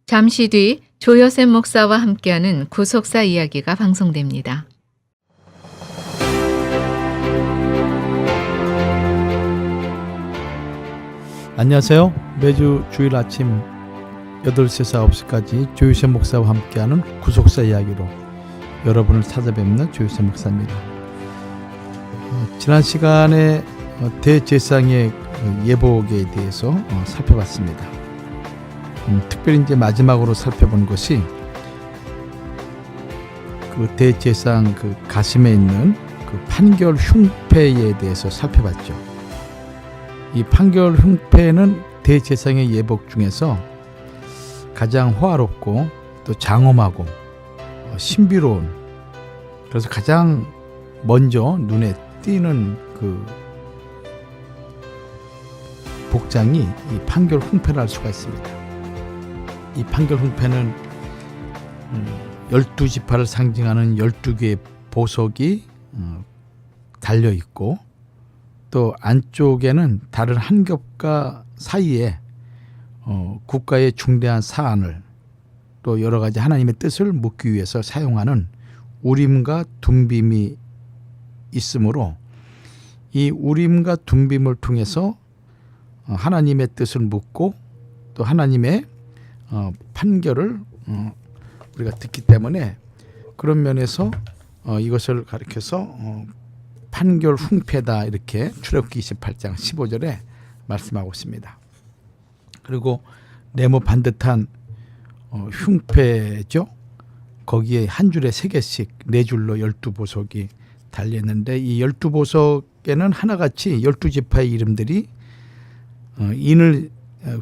잠시 뒤 조여셉 목사와 함께하는 구속사 이야기가 방송됩니다. 안녕하세요. 매주 주일 아침 8시에서 9시까지 조여셉 목사와 함께하는 구속사 이야기로 여러분을 찾아뵙는 조여셉 목사입니다. 지난 시간에 대제사장의 예복에 대해서 살펴봤습니다. 특별히 이제 마지막으로 살펴본 것이 그 대제사장 그 가슴에 있는 그 판결 흉패에 대해서 살펴봤죠. 이 판결 흉패는 대제사장의 예복 중에서 가장 호화롭고 또 장엄하고 신비로운, 그래서 가장 먼저 눈에 띄는 그 복장이 이 판결 흉패를 알 수가 있습니다. 이 판결 흉패는 12지파를 상징하는 12개의 보석이 달려있고, 또 안쪽에는 다른 한 겹과 사이에 국가의 중대한 사안을, 또 여러 가지 하나님의 뜻을 묻기 위해서 사용하는 우림과 둠빔이 있으므로, 이 우림과 둠빔을 통해서 하나님의 뜻을 묻고 또 하나님의 판결을 우리가 듣기 때문에, 그런 면에서 이것을 가리켜서 판결 흉패다, 이렇게 출애굽기 28장 15절에 말씀하고 있습니다. 그리고 네모 반듯한 흉패죠. 거기에 한 줄에 3개씩 4줄로 12보석이 달려있는데, 이 12보석에는 하나같이 12지파의 이름들이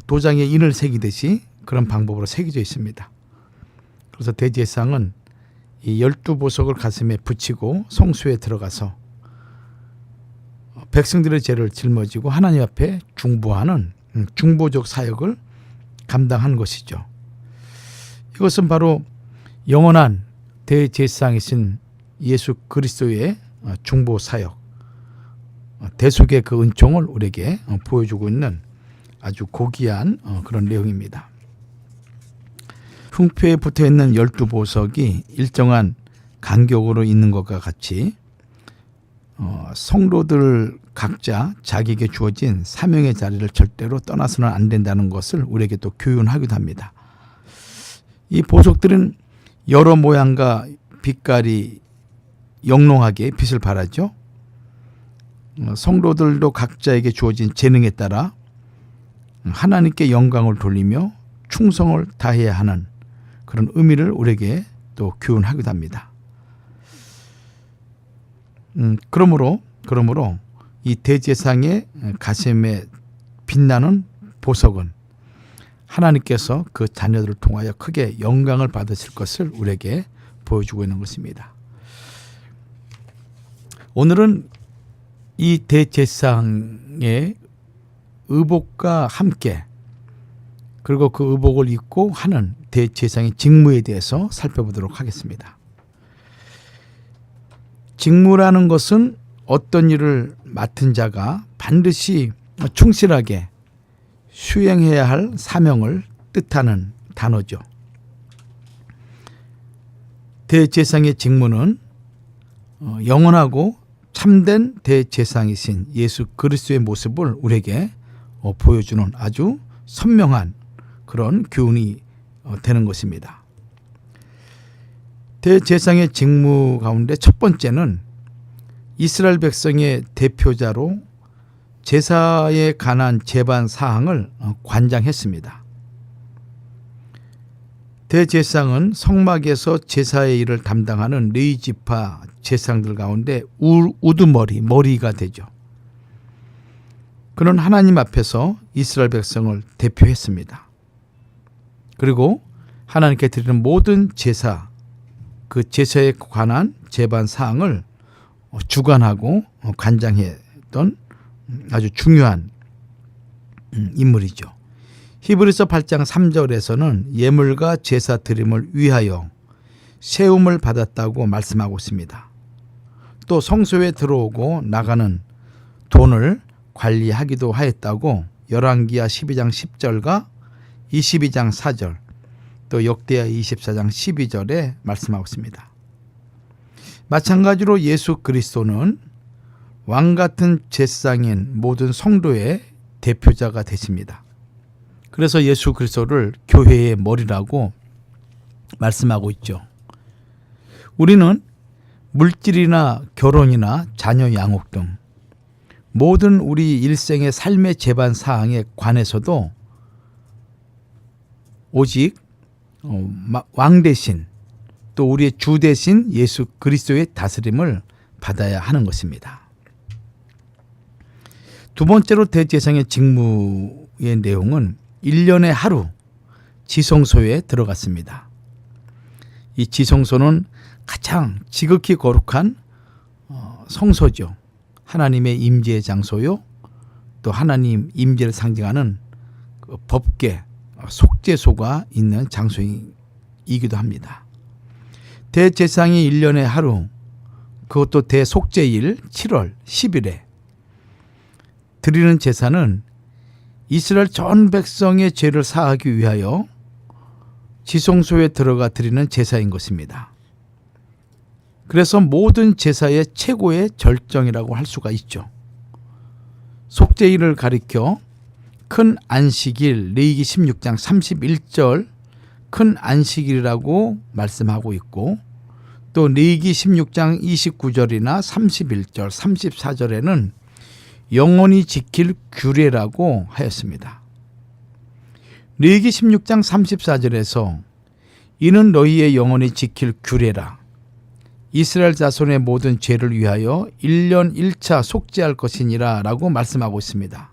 도장에 인을 새기듯이 그런 방법으로 새겨져 있습니다. 그래서 대제사장은 이 12보석을 가슴에 붙이고 성소에 들어가서 백성들의 죄를 짊어지고 하나님 앞에 중보하는 중보적 사역을 감당한 것이죠. 이것은 바로 영원한 대제사장이신 예수 그리스도의 중보 사역, 대속의 그 은총을 우리에게 보여주고 있는 아주 고귀한 그런 내용입니다. 흉패에 붙어있는 12보석이 일정한 간격으로 있는 것과 같이 성도들 각자 자기에게 주어진 사명의 자리를 절대로 떠나서는 안 된다는 것을 우리에게 또 교훈하기도 합니다. 이 보석들은 여러 모양과 빛깔이 영롱하게 빛을 발하죠. 성도들도 각자에게 주어진 재능에 따라 하나님께 영광을 돌리며 충성을 다해야 하는 그런 의미를 우리에게 또 교훈하기도 합니다. 그러므로 이 대제사장의 가슴에 빛나는 보석은 하나님께서 그 자녀들을 통하여 크게 영광을 받으실 것을 우리에게 보여주고 있는 것입니다. 오늘은 이 대제사장의 의복과 함께, 그리고 그 의복을 입고 하는 대제사장의 직무에 대해서 살펴보도록 하겠습니다. 직무라는 것은 어떤 일을 맡은 자가 반드시 충실하게 수행해야 할 사명을 뜻하는 단어죠. 대제사장의 직무는 영원하고 참된 대제사장이신 예수 그리스도의 모습을 우리에게 보여주는 아주 선명한 그런 교훈이 되는 것입니다. 대제사장의 직무 가운데 첫 번째는 이스라엘 백성의 대표자로 제사에 관한 제반 사항을 관장했습니다. 대제사장은 성막에서 제사의 일을 담당하는 레위지파 제사장들 가운데 우두머리, 머리가 되죠. 그는 하나님 앞에서 이스라엘 백성을 대표했습니다. 그리고 하나님께 드리는 모든 제사, 그 제사에 관한 제반 사항을 주관하고 관장했던 아주 중요한 인물이죠. 히브리서 8장 3절에서는 예물과 제사 드림을 위하여 세움을 받았다고 말씀하고 있습니다. 또 성소에 들어오고 나가는 돈을 관리하기도 하였다고 열왕기하 12장 10절과 22장 4절, 또 역대하 24장 12절에 말씀하고 있습니다. 마찬가지로 예수 그리스도는 왕같은 제사장인 모든 성도의 대표자가 되십니다. 그래서 예수 그리스도를 교회의 머리라고 말씀하고 있죠. 우리는 물질이나 결혼이나 자녀 양육 등 모든 우리 일생의 삶의 제반 사항에 관해서도 오직 왕 대신 또 우리의 주 대신 예수 그리스도의 다스림을 받아야 하는 것입니다. 두 번째로 대제사장의 직무의 내용은 1년에 하루 지성소에 들어갔습니다. 이 지성소는 가장 지극히 거룩한 성소죠. 하나님의 임재의 장소요. 또 하나님 임재를 상징하는 그 법궤, 속죄소가 있는 장소이기도 합니다. 대제사장이 1년에 하루, 그것도 대속죄일 7월 10일에 드리는 제사는 이스라엘 전 백성의 죄를 사하기 위하여 지성소에 들어가 드리는 제사인 것입니다. 그래서 모든 제사의 최고의 절정이라고 할 수가 있죠. 속죄일을 가리켜 큰 안식일 레위기 16장 31절 큰 안식일이라고 말씀하고 있고, 또 레위기 16장 29절이나 31절 34절에는 영원히 지킬 규례라고 하였습니다. 레위기 16장 34절에서 이는 너희의 영원히 지킬 규례라. 이스라엘 자손의 모든 죄를 위하여 1년 1차 속죄할 것이니라 라고 말씀하고 있습니다.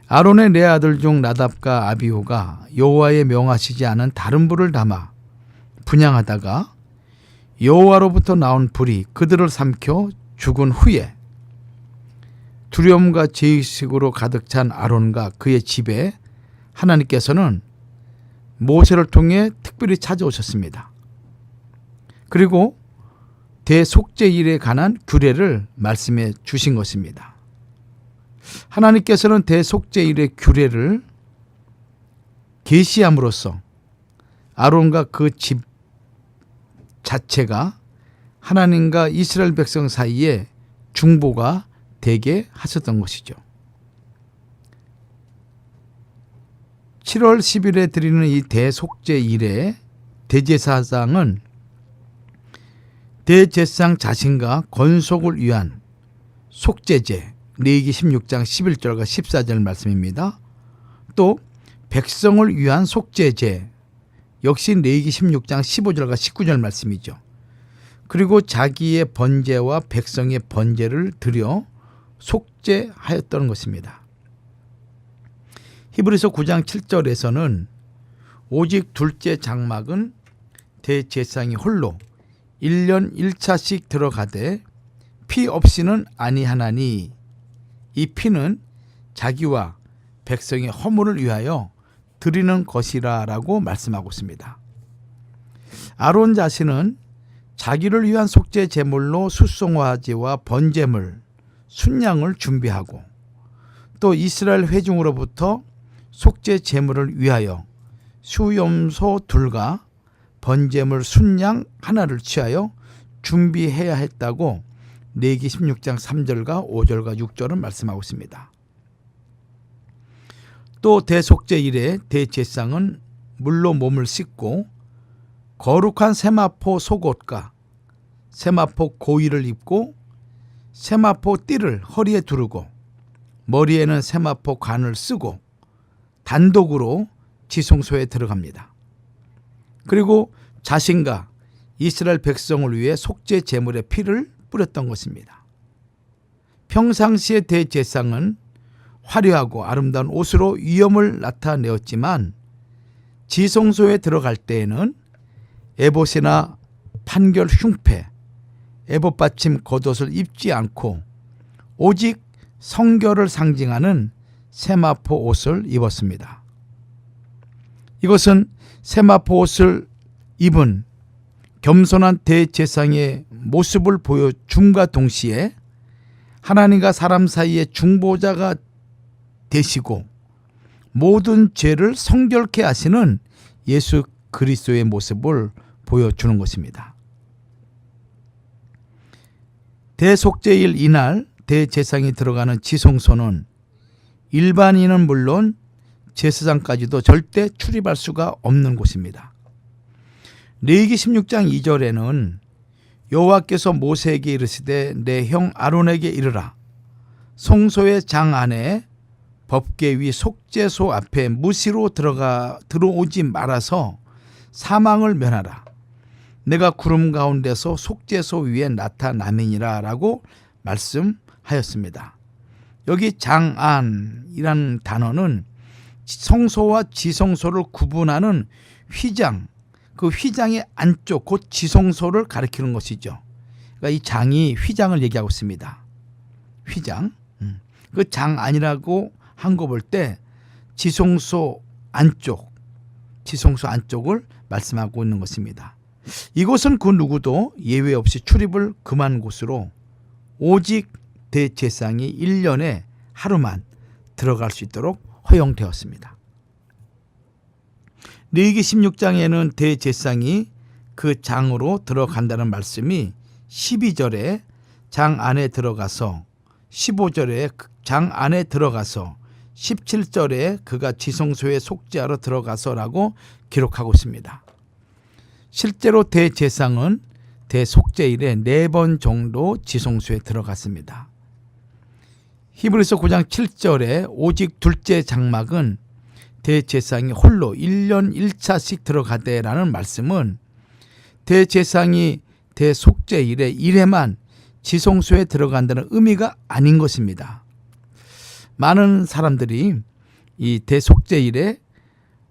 아론의 네 아들 중 나답과 아비후가 여호와의 명하시지 않은 다른 불을 담아 분향하다가 여호와로부터 나온 불이 그들을 삼켜 죽은 후에 두려움과 죄의식으로 가득 찬 아론과 그의 집에 하나님께서는 모세를 통해 특별히 찾아오셨습니다. 그리고 대속죄일에 관한 규례를 말씀해 주신 것입니다. 하나님께서는 대속죄일의 규례를 계시함으로써 아론과 그 집 자체가 하나님과 이스라엘 백성 사이에 중보가 되게 하셨던 것이죠. 7월 10일에 드리는 이 대속죄일에 대제사장은 대제사장 자신과 건속을 위한 속죄제 레위기 16장 11절과 14절 말씀입니다. 또 백성을 위한 속죄제 역시 레위기 16장 15절과 19절 말씀이죠. 그리고 자기의 번제와 백성의 번제를 드려 속죄하였던 것입니다. 히브리서 9장 7절에서는 오직 둘째 장막은 대제사장이 홀로 1년 1차씩 들어가되 피 없이는 아니하나니 이 피는 자기와 백성의 허물을 위하여 드리는 것이라 라고 말씀하고 있습니다. 아론 자신은 자기를 위한 속죄 제물로 숫송화제와 번제물, 순양을 준비하고 또 이스라엘 회중으로부터 속죄 제물을 위하여 수염소 둘과 번제물 순양 하나를 취하여 준비해야 했다고 레위기 16장 3절과 5절과 6절은 말씀하고 있습니다. 또 대속죄일에 대제사장은 물로 몸을 씻고 거룩한 세마포 속옷과 세마포 고이를 입고 세마포 띠를 허리에 두르고 머리에는 세마포 관을 쓰고 단독으로 지성소에 들어갑니다. 그리고 자신과 이스라엘 백성을 위해 속죄 제물의 피를 뿌렸던 것입니다. 평상시에 대제사장은 화려하고 아름다운 옷으로 위엄을 나타내었지만 지성소에 들어갈 때에는 에봇이나 판결 흉패, 에봇 받침 겉옷을 입지 않고 오직 성결을 상징하는 세마포 옷을 입었습니다. 이것은 세마포 옷을 입은 겸손한 대제사장의 모습을 보여줌과 동시에 하나님과 사람 사이의 중보자가 되시고 모든 죄를 성결케 하시는 예수 그리스도의 모습을 보여주는 것입니다. 대속죄일 이날 대제사장이 들어가는 지성소는 일반인은 물론 제사장까지도 절대 출입할 수가 없는 곳입니다. 레위기 16장 2절에는 여호와께서 모세에게 이르시되 내 형 아론에게 이르라. 성소의 장 안에 법궤 위 속죄소 앞에 무시로 들어오지 말아서 사망을 면하라. 내가 구름 가운데서 속죄소 위에 나타남이니라 라고 말씀하였습니다. 여기 장안이라는 단어는 성소와 지성소를 구분하는 휘장, 그 휘장의 안쪽 곧 지성소를 가리키는 것이죠. 그러니까 이 장이 휘장을 얘기하고 있습니다. 휘장. 그 장 안이라고 한 거 볼 때 지성소 안쪽을 말씀하고 있는 것입니다. 이곳은 그 누구도 예외 없이 출입을 금한 곳으로 오직 대제사장이 1년에 하루만 들어갈 수 있도록 허용되었습니다. 레위기 16장에는 대제사장이 그 장으로 들어간다는 말씀이 12절에 장 안에 들어가서 15절에 장 안에 들어가서 17절에 그가 지성소에 속죄하러 들어가서라고 기록하고 있습니다. 실제로 대제사장은 대속죄일에 4번 정도 지성소에 들어갔습니다. 히브리서 9장 7절에 오직 둘째 장막은 대제사장이 홀로 1년 1차씩 들어가되라는 말씀은 대제사장이 대속죄일에 1회만 지성소에 들어간다는 의미가 아닌 것입니다. 많은 사람들이 이 대속죄일에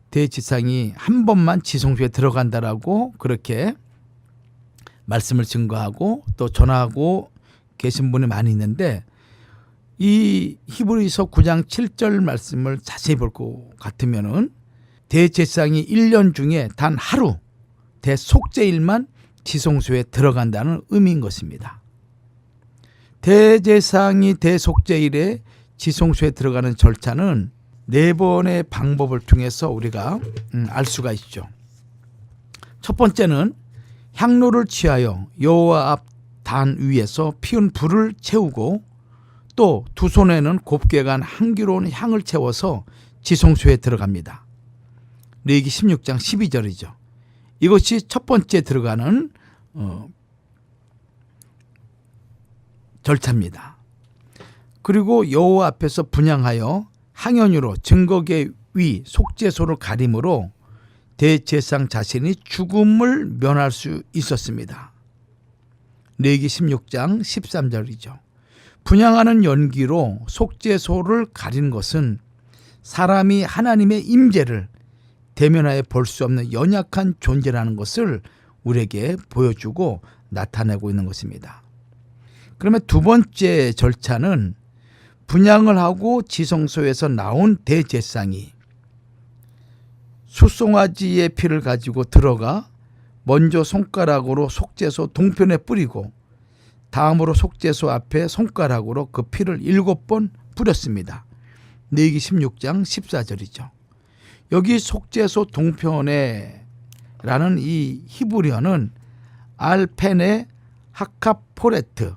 대제사장이 한 번만 지성소에 들어간다라고 그렇게 말씀을 증거하고 또 전하고 계신 분이 많이 있는데, 이 히브리서 9장 7절 말씀을 자세히 볼 것 같으면은 대제사장이 1년 중에 단 하루 대속죄일만 지성소에 들어간다는 의미인 것입니다. 대제사장이 대속죄일에 지성소에 들어가는 절차는 4번의 방법을 통해서 우리가 알 수가 있죠. 첫 번째는 향로를 취하여 여호와 앞 단 위에서 피운 불을 채우고 또 두 손에는 곱게 간 향기로운 향을 채워서 지성소에 들어갑니다. 레위기 16장 12절이죠. 이것이 첫 번째 들어가는 절차입니다. 그리고 여호와 앞에서 분향하여 항연유로 증거궤 위 속죄소를 가림으로 대제사장 자신이 죽음을 면할 수 있었습니다. 레위기 16장 13절이죠. 분향하는 연기로 속죄소를 가린 것은 사람이 하나님의 임재를 대면하여 볼 수 없는 연약한 존재라는 것을 우리에게 보여주고 나타내고 있는 것입니다. 그러면 두 번째 절차는 분향을 하고 지성소에서 나온 대제사장이 숫송아지의 피를 가지고 들어가 먼저 손가락으로 속죄소 동편에 뿌리고 다음으로 속죄소 앞에 손가락으로 그 피를 7번 뿌렸습니다. 레위기 16장 14절이죠. 여기 속죄소 동편에 라는 이 히브리어는 알페네 하카포레트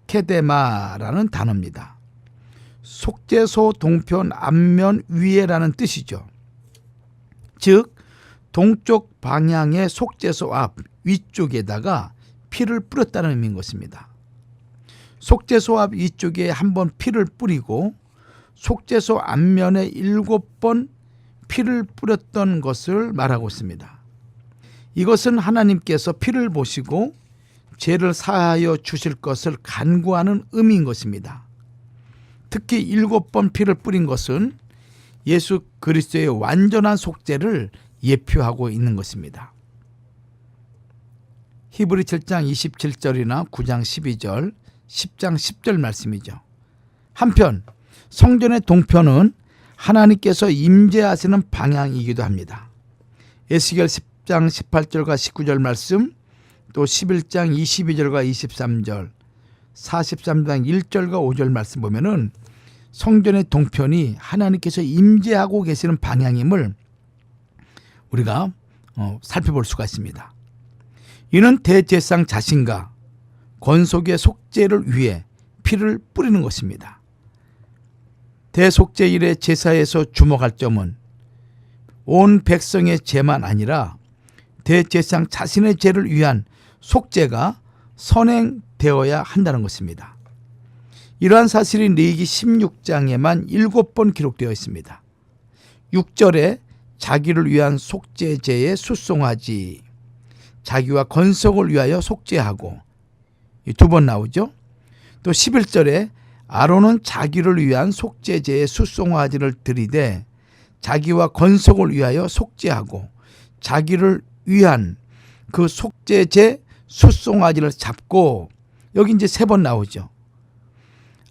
케데마라는 단어입니다. 속죄소 동편 앞면 위에라는 뜻이죠. 즉 동쪽 방향의 속죄소 앞 위쪽에다가 피를 뿌렸다는 의미인 것입니다. 속죄소 앞 위쪽에 한번 피를 뿌리고 속죄소 앞면에 7번 피를 뿌렸던 것을 말하고 있습니다. 이것은 하나님께서 피를 보시고 죄를 사하여 주실 것을 간구하는 의미인 것입니다. 특히 7번 피를 뿌린 것은 예수 그리스도의 완전한 속죄를 예표하고 있는 것입니다. 히브리 7장 27절이나 9장 12절, 10장 10절 말씀이죠. 한편 성전의 동편은 하나님께서 임재하시는 방향이기도 합니다. 에스겔 10장 18절과 19절 말씀, 또 11장 22절과 23절, 43장 1절과 5절 말씀 보면은 성전의 동편이 하나님께서 임재하고 계시는 방향임을 우리가 살펴볼 수가 있습니다. 이는 대제사장 자신과 권속의 속죄를 위해 피를 뿌리는 것입니다. 대속죄일의 제사에서 주목할 점은 온 백성의 죄만 아니라 대제사장 자신의 죄를 위한 속죄가 선행되어야 한다는 것입니다. 이러한 사실이 레위기 16장에만 7번 기록되어 있습니다. 6절에 자기를 위한 속죄제에 숫송하지, 자기와 건석을 위하여 속죄하고, 2번 나오죠. 또 11절에 아론은 자기를 위한 속죄제에 숫송아지를 드리되 자기와 건석을 위하여 속죄하고, 자기를 위한 그 속죄제 숫송아지를 잡고, 여기 이제 3번 나오죠.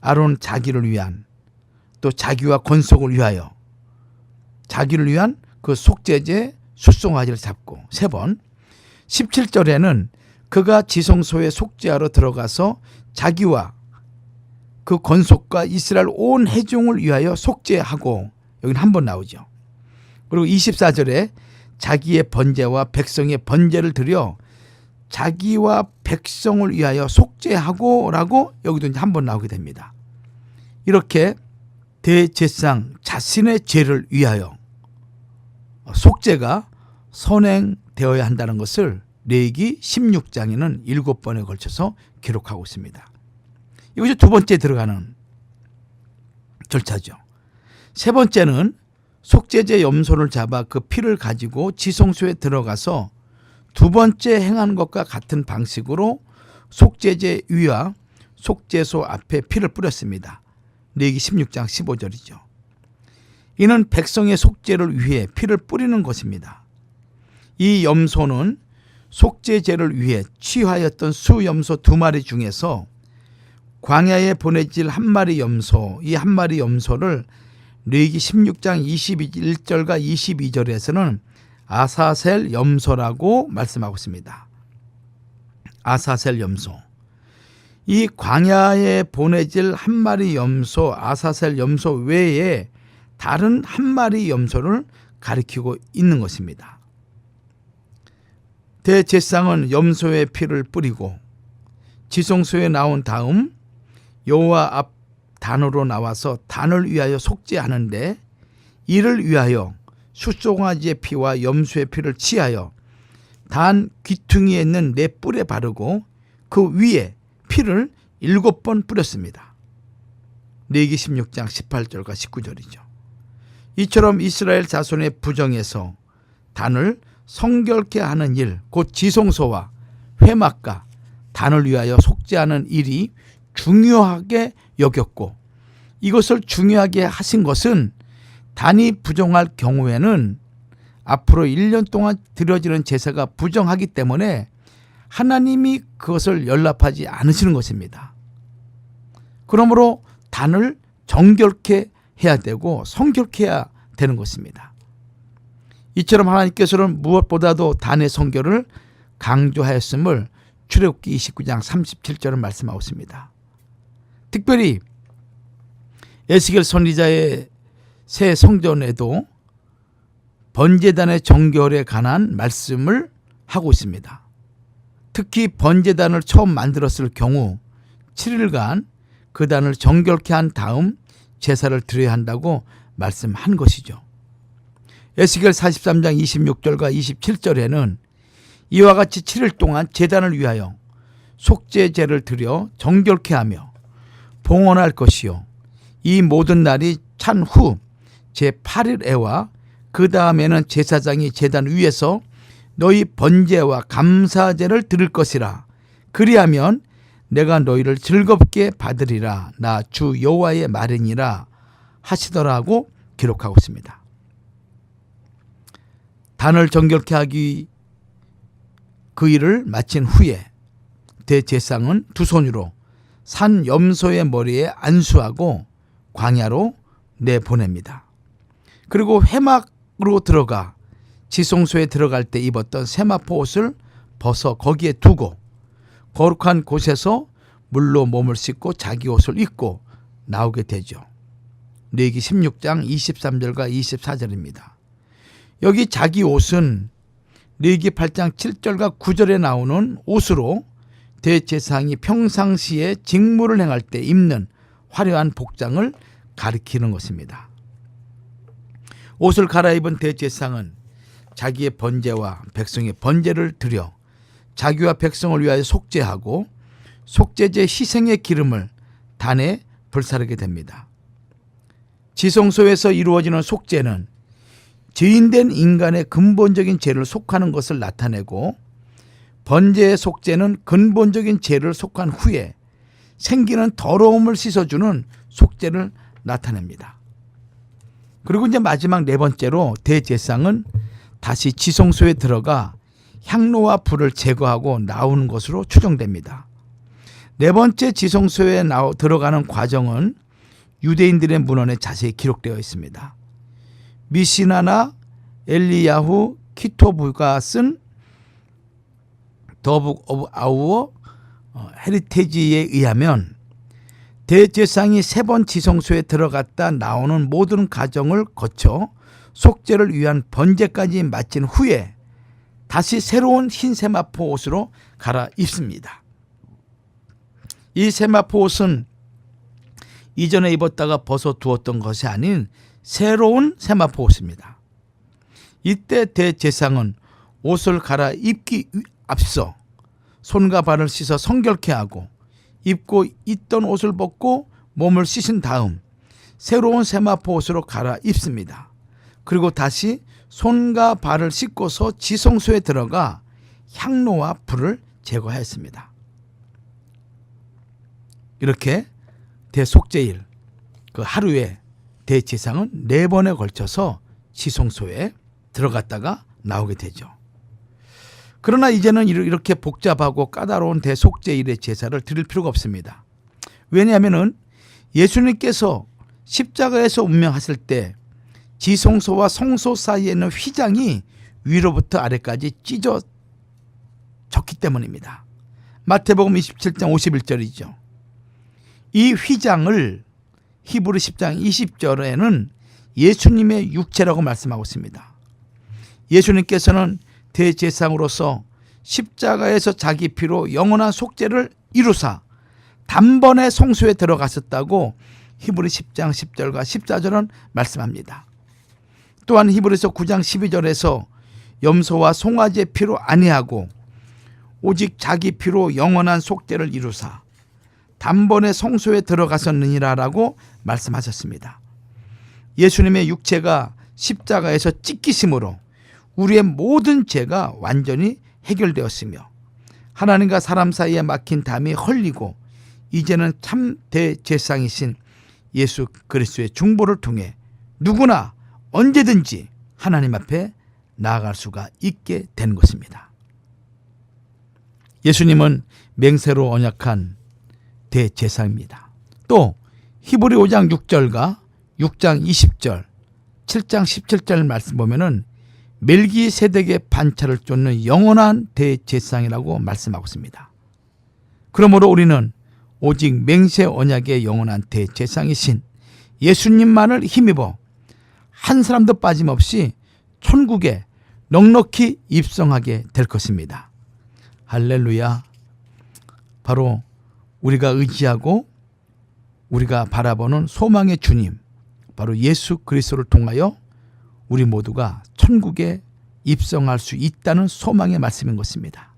아론 자기를 위한, 또 자기와 건석을 위하여, 자기를 위한 그 속죄제 숫송아지를 잡고 3번. 17절에는 그가 지성소에 속죄하러 들어가서 자기와 그 건속과 이스라엘 온 회중을 위하여 속죄하고, 여기는 1번 나오죠. 그리고 24절에 자기의 번제와 백성의 번제를 드려 자기와 백성을 위하여 속죄하고 라고 여기도 이제 1번 나오게 됩니다. 이렇게 대제사장 자신의 죄를 위하여 속죄가 선행되어야 한다는 것을 레위기 16장에는 7번에 걸쳐서 기록하고 있습니다. 이것이 2번째 들어가는 절차죠. 3번째는 속죄제 염소를 잡아 그 피를 가지고 지성소에 들어가서 2번째 행한 것과 같은 방식으로 속죄제 위와 속죄소 앞에 피를 뿌렸습니다. 레위기 16장 15절이죠. 이는 백성의 속죄를 위해 피를 뿌리는 것입니다. 이 염소는 속죄제를 위해 취하였던 수염소 2마리 중에서 광야에 보내질 1마리 염소, 이 1마리 염소를 레위기 16장 21절과 22절에서는 아사셀 염소라고 말씀하고 있습니다. 아사셀 염소. 이 광야에 보내질 1마리 염소, 아사셀 염소 외에 다른 1마리 염소를 가리키고 있는 것입니다. 대제사장은 염소의 피를 뿌리고 지성소에 나온 다음 여호와 앞 단으로 나와서 단을 위하여 속죄하는데, 이를 위하여 숫송아지의 피와 염소의 피를 취하여 단 귀퉁이에 있는 네 뿔에 바르고 그 위에 피를 7번 뿌렸습니다. 레위기 16장 18절과 19절이죠. 이처럼 이스라엘 자손의 부정에서 단을 성결케 하는 일, 곧 지성소와 회막과 단을 위하여 속죄하는 일이 중요하게 여겼고, 이것을 중요하게 하신 것은 단이 부정할 경우에는 앞으로 1년 동안 드려지는 제사가 부정하기 때문에 하나님이 그것을 연락하지 않으시는 것입니다. 그러므로 단을 정결케 해야 되고 성결케 해야 되는 것입니다. 이처럼 하나님께서는 무엇보다도 단의 성결을 강조하였음을 출애굽기 29장 37절은 말씀하고 있습니다. 특별히 에스겔 선지자의 새 성전에도 번제단의 정결에 관한 말씀을 하고 있습니다. 특히 번제단을 처음 만들었을 경우 7일간 그 단을 정결케 한 다음 제사를 드려야 한다고 말씀한 것이죠. 에스겔 43장 26절과 27절에는 이와 같이 7일 동안 제단을 위하여 속죄제를 드려 정결케 하며 봉헌할 것이요, 이 모든 날이 찬 후 제8일에와 그 다음에는 제사장이 제단 위에서 너희 번제와 감사제를 드릴 것이라. 그리하면 내가 너희를 즐겁게 받으리라. 나 주 여호와의 말이니라 하시더라고 기록하고 있습니다. 단을 정결케 하기 그 일을 마친 후에 대제사장은 두 손으로 산 염소의 머리에 안수하고 광야로 내보냅니다. 그리고 회막으로 들어가 지성소에 들어갈 때 입었던 세마포 옷을 벗어 거기에 두고 거룩한 곳에서 물로 몸을 씻고 자기 옷을 입고 나오게 되죠. 레위기 16장 23절과 24절입니다. 여기 자기 옷은 레위기 8장 7절과 9절에 나오는 옷으로 대제사장이 평상시에 직무를 행할 때 입는 화려한 복장을 가리키는 것입니다. 옷을 갈아입은 대제사장은 자기의 번제와 백성의 번제를 드려 자기와 백성을 위하여 속죄하고 속죄제 희생의 기름을 단에 불사르게 됩니다. 지성소에서 이루어지는 속죄는 죄인된 인간의 근본적인 죄를 속하는 것을 나타내고, 번제의 속죄는 근본적인 죄를 속한 후에 생기는 더러움을 씻어주는 속죄를 나타냅니다. 그리고 이제 마지막 네 번째로 대제사장은 다시 지성소에 들어가 향로와 불을 제거하고 나오는 것으로 추정됩니다. 네 번째 지성소에 들어가는 과정은 유대인들의 문헌에 자세히 기록되어 있습니다. 미시나나 엘리야후 키토브가 쓴 더 북 오브 아우어 헤리테지에 의하면 대제사장이 세 번 지성소에 들어갔다 나오는 모든 과정을 거쳐 속죄를 위한 번제까지 마친 후에 다시 새로운 흰 세마포 옷으로 갈아입습니다. 이 세마포 옷은 이전에 입었다가 벗어두었던 것이 아닌 새로운 세마포 옷입니다. 이때 대제사장은 옷을 갈아입기 앞서 손과 발을 씻어 성결케 하고 입고 있던 옷을 벗고 몸을 씻은 다음 새로운 세마포 옷으로 갈아입습니다. 그리고 다시 손과 발을 씻고서 지성소에 들어가 향로와 불을 제거하였습니다. 이렇게 대속죄일 그 하루에 대제사장은 4번에 걸쳐서 지성소에 들어갔다가 나오게 되죠. 그러나 이제는 이렇게 복잡하고 까다로운 대속죄일의 제사를 드릴 필요가 없습니다. 왜냐하면 예수님께서 십자가에서 운명하실 때 지성소와 성소 사이에는 휘장이 위로부터 아래까지 찢어졌기 때문입니다. 마태복음 27장 51절이죠. 이 휘장을 히브리 10장 20절에는 예수님의 육체라고 말씀하고 있습니다. 예수님께서는 대제사장으로서 십자가에서 자기 피로 영원한 속죄를 이루사 단번에 성소에 들어가셨다고 히브리 10장 10절과 14절은 말씀합니다. 또한 히브리서 9장 12절에서 염소와 송아지의 피로 아니하고 오직 자기 피로 영원한 속죄를 이루사 단번에 성소에 들어가셨느니라라고 말씀하셨습니다. 예수님의 육체가 십자가에서 찢기심으로 우리의 모든 죄가 완전히 해결되었으며 하나님과 사람 사이에 막힌 담이 헐리고 이제는 참 대제사장이신 예수 그리스도의 중보를 통해 누구나 언제든지 하나님 앞에 나아갈 수가 있게 된 것입니다. 예수님은 맹세로 언약한 대제사장입니다. 또 히브리 5장 6절과 6장 20절, 7장 17절 말씀 보면은 멜기세덱의 반차를 쫓는 영원한 대제사장이라고 말씀하고 있습니다. 그러므로 우리는 오직 맹세 언약의 영원한 대제사장이신 예수님만을 힘입어 한 사람도 빠짐없이 천국에 넉넉히 입성하게 될 것입니다. 할렐루야. 바로 우리가 의지하고 우리가 바라보는 소망의 주님, 바로 예수 그리스도를 통하여 우리 모두가 천국에 입성할 수 있다는 소망의 말씀인 것입니다.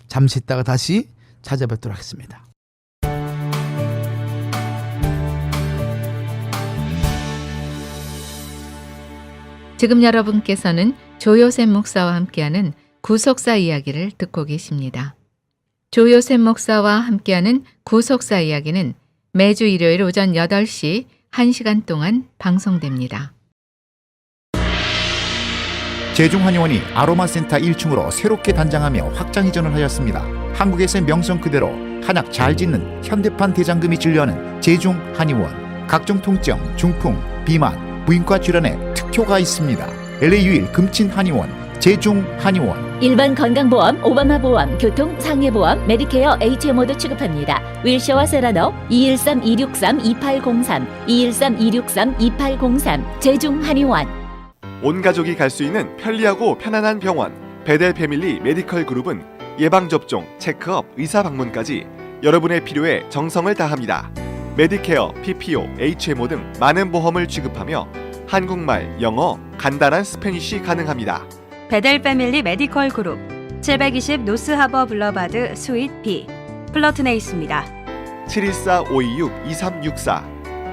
잠시 있다가 다시 찾아뵙도록 하겠습니다. 지금 여러분께서는 조요셉 목사와 함께하는 구속사 이야기를 듣고 계십니다. 조요셉 목사와 함께하는 구속사 이야기는 매주 일요일 오전 8시 1시간 동안 방송됩니다. 제중한의원이 아로마센터 1층으로 새롭게 단장하며 확장 이전을 하였습니다. 한국에서의 명성 그대로 한약 잘 짓는 현대판 대장금이 진료하는 제중한의원. 각종 통증, 중풍, 비만, 무인과 질환에 특효가 있습니다. LA 유일 금친한의원 제중한의원. 일반 건강보험, 오바마 보험, 교통, 상해보험, 메디케어, HMO도 취급합니다. 윌셔와 세라너 213-263-2803, 213-263-2803, 제중한의원. 온 가족이 갈 수 있는 편리하고 편안한 병원 베델 패밀리 메디컬 그룹은 예방접종, 체크업, 의사 방문까지 여러분의 필요에 정성을 다합니다. 메디케어, PPO, HMO 등 많은 보험을 취급하며 한국말, 영어, 간단한 스페니쉬 가능합니다. 베델 패밀리 메디컬 그룹 720 노스하버 블러바드 스윗 B 플러튼에 있습니다. 714-526-2364,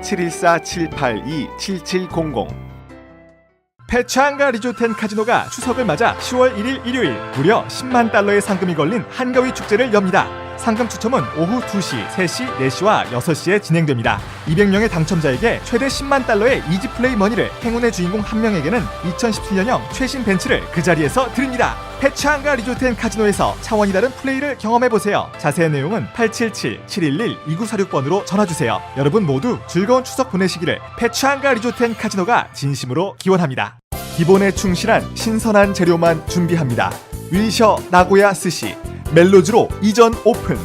714-782-7700. 페차안가 리조트 앤 카지노가 추석을 맞아 10월 1일 일요일 무려 10만 달러의 상금이 걸린 한가위 축제를 엽니다. 상금 추첨은 오후 2시, 3시, 4시와 6시에 진행됩니다. 200명의 당첨자에게 최대 10만 달러의 이지플레이 머니를, 행운의 주인공 1명에게는 2017년형 최신 벤츠를 그 자리에서 드립니다. 페차안가 리조트 앤 카지노에서 차원이 다른 플레이를 경험해보세요. 자세한 내용은 877-711-2946번으로 전화주세요. 여러분 모두 즐거운 추석 보내시기를 페차안가 리조트 앤 카지노가 진심으로 기원합니다. 기본에 충실한 신선한 재료만 준비합니다. 윌셔 나고야 스시 멜로즈로 이전 오픈.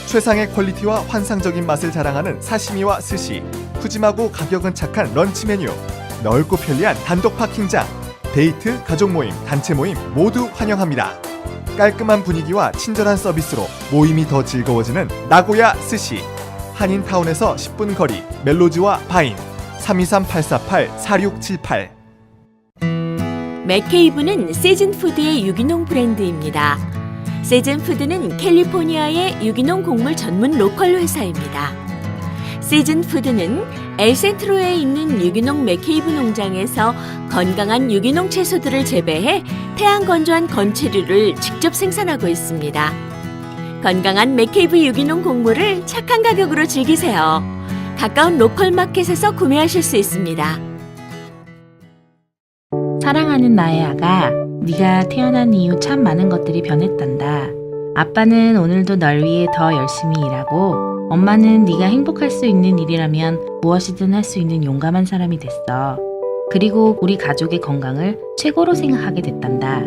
최상의 퀄리티와 환상적인 맛을 자랑하는 사시미와 스시, 푸짐하고 가격은 착한 런치 메뉴, 넓고 편리한 단독 파킹장, 데이트, 가족 모임, 단체 모임 모두 환영합니다. 깔끔한 분위기와 친절한 서비스로 모임이 더 즐거워지는 나고야 스시. 한인타운에서 10분 거리 멜로즈와 바인. 323-848-4678. 맥케이브는 세즌푸드의 유기농 브랜드입니다. 세즌푸드는 캘리포니아의 유기농 곡물 전문 로컬 회사입니다. 세즌푸드는 엘센트로에 있는 유기농 맥케이브 농장에서 건강한 유기농 채소들을 재배해 태양 건조한 건체류를 직접 생산하고 있습니다. 건강한 맥케이브 유기농 곡물을 착한 가격으로 즐기세요. 가까운 로컬 마켓에서 구매하실 수 있습니다. 사랑하는 나의 아가, 네가 태어난 이후 참 많은 것들이 변했단다. 아빠는 오늘도 널 위해 더 열심히 일하고, 엄마는 네가 행복할 수 있는 일이라면 무엇이든 할 수 있는 용감한 사람이 됐어. 그리고 우리 가족의 건강을 최고로 생각하게 됐단다.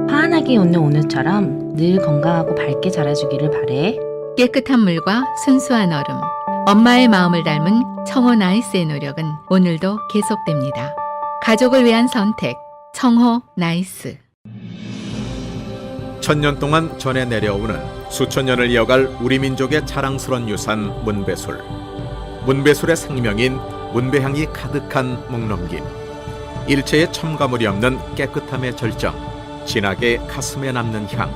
환하게 웃는 오늘처럼 늘 건강하고 밝게 자라주기를 바래. 깨끗한 물과 순수한 얼음, 엄마의 마음을 닮은 청호 나이스의 노력은 오늘도 계속됩니다. 가족을 위한 선택, 청호 나이스. 천년 동안 전해 내려오는 수천 년을 이어갈 우리 민족의 자랑스러운 유산 문배술. 문배술의 생명인 문배향이 가득한 묵넘김. 일체의 첨가물이 없는 깨끗함의 절정. 진하게 가슴에 남는 향.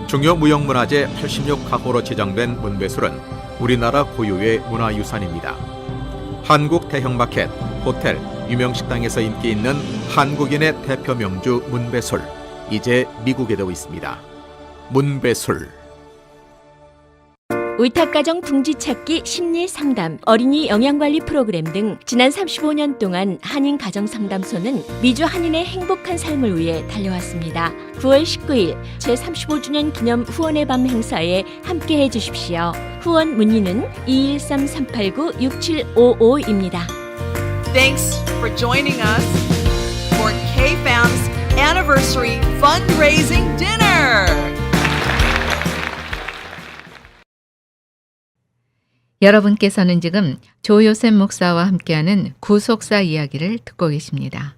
중요 무형문화재 86가호로 지정된 문배술은 우리나라 고유의 문화유산입니다. 한국 대형마켓, 호텔, 유명식당에서 인기 있는 한국인의 대표 명주 문배술. 이제 미국에도 있습니다. 문배술. 울타가정 둥지찾기 심리상담, 어린이 영양관리 프로그램 등 지난 35년 동안 한인가정상담소는 미주 한인의 행복한 삶을 위해 달려왔습니다. 9월 19일 제35주년 기념 후원의 밤 행사에 함께해 주십시오. 후원 문의는 213-389-6755입니다. Thanks for joining us for KFAM's Anniversary Fundraising Dinner. 여러분께서는 지금 조요셉 목사와 함께하는 구속사 이야기를 듣고 계십니다.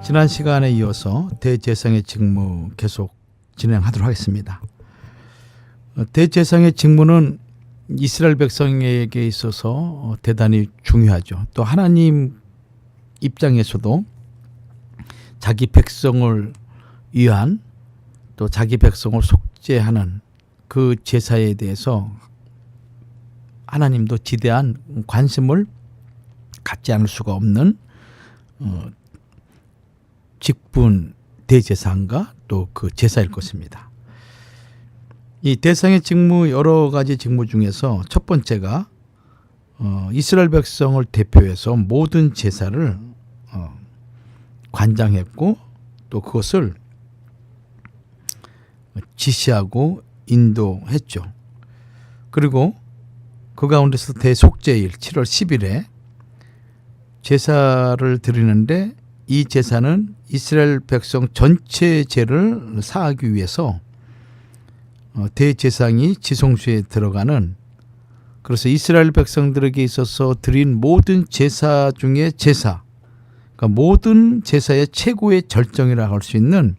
지난 시간에 이어서 대제사장의 직무 계속 진행하도록 하겠습니다. 대제사장의 직무는 이스라엘 백성에게 있어서 대단히 중요하죠. 또 하나님 입장에서도 자기 백성을 위한, 또 자기 백성을 속죄하는 그 제사에 대해서 하나님도 지대한 관심을 갖지 않을 수가 없는 직분 대제사장과 또 그 제사일 것입니다. 이 대제사장의 직무, 여러 가지 직무 중에서 첫 번째가 이스라엘 백성을 대표해서 모든 제사를 관장했고 또 그것을 지시하고 인도했죠. 그리고 그 가운데서 대속제일 7월 10일에 제사를 드리는데 이 제사는 이스라엘 백성 전체 죄를 사하기 위해서 대제사장이 지성소에 들어가는, 그래서 이스라엘 백성들에게 있어서 드린 모든 제사 중에 제사, 그러니까 모든 제사의 최고의 절정이라고 할 수 있는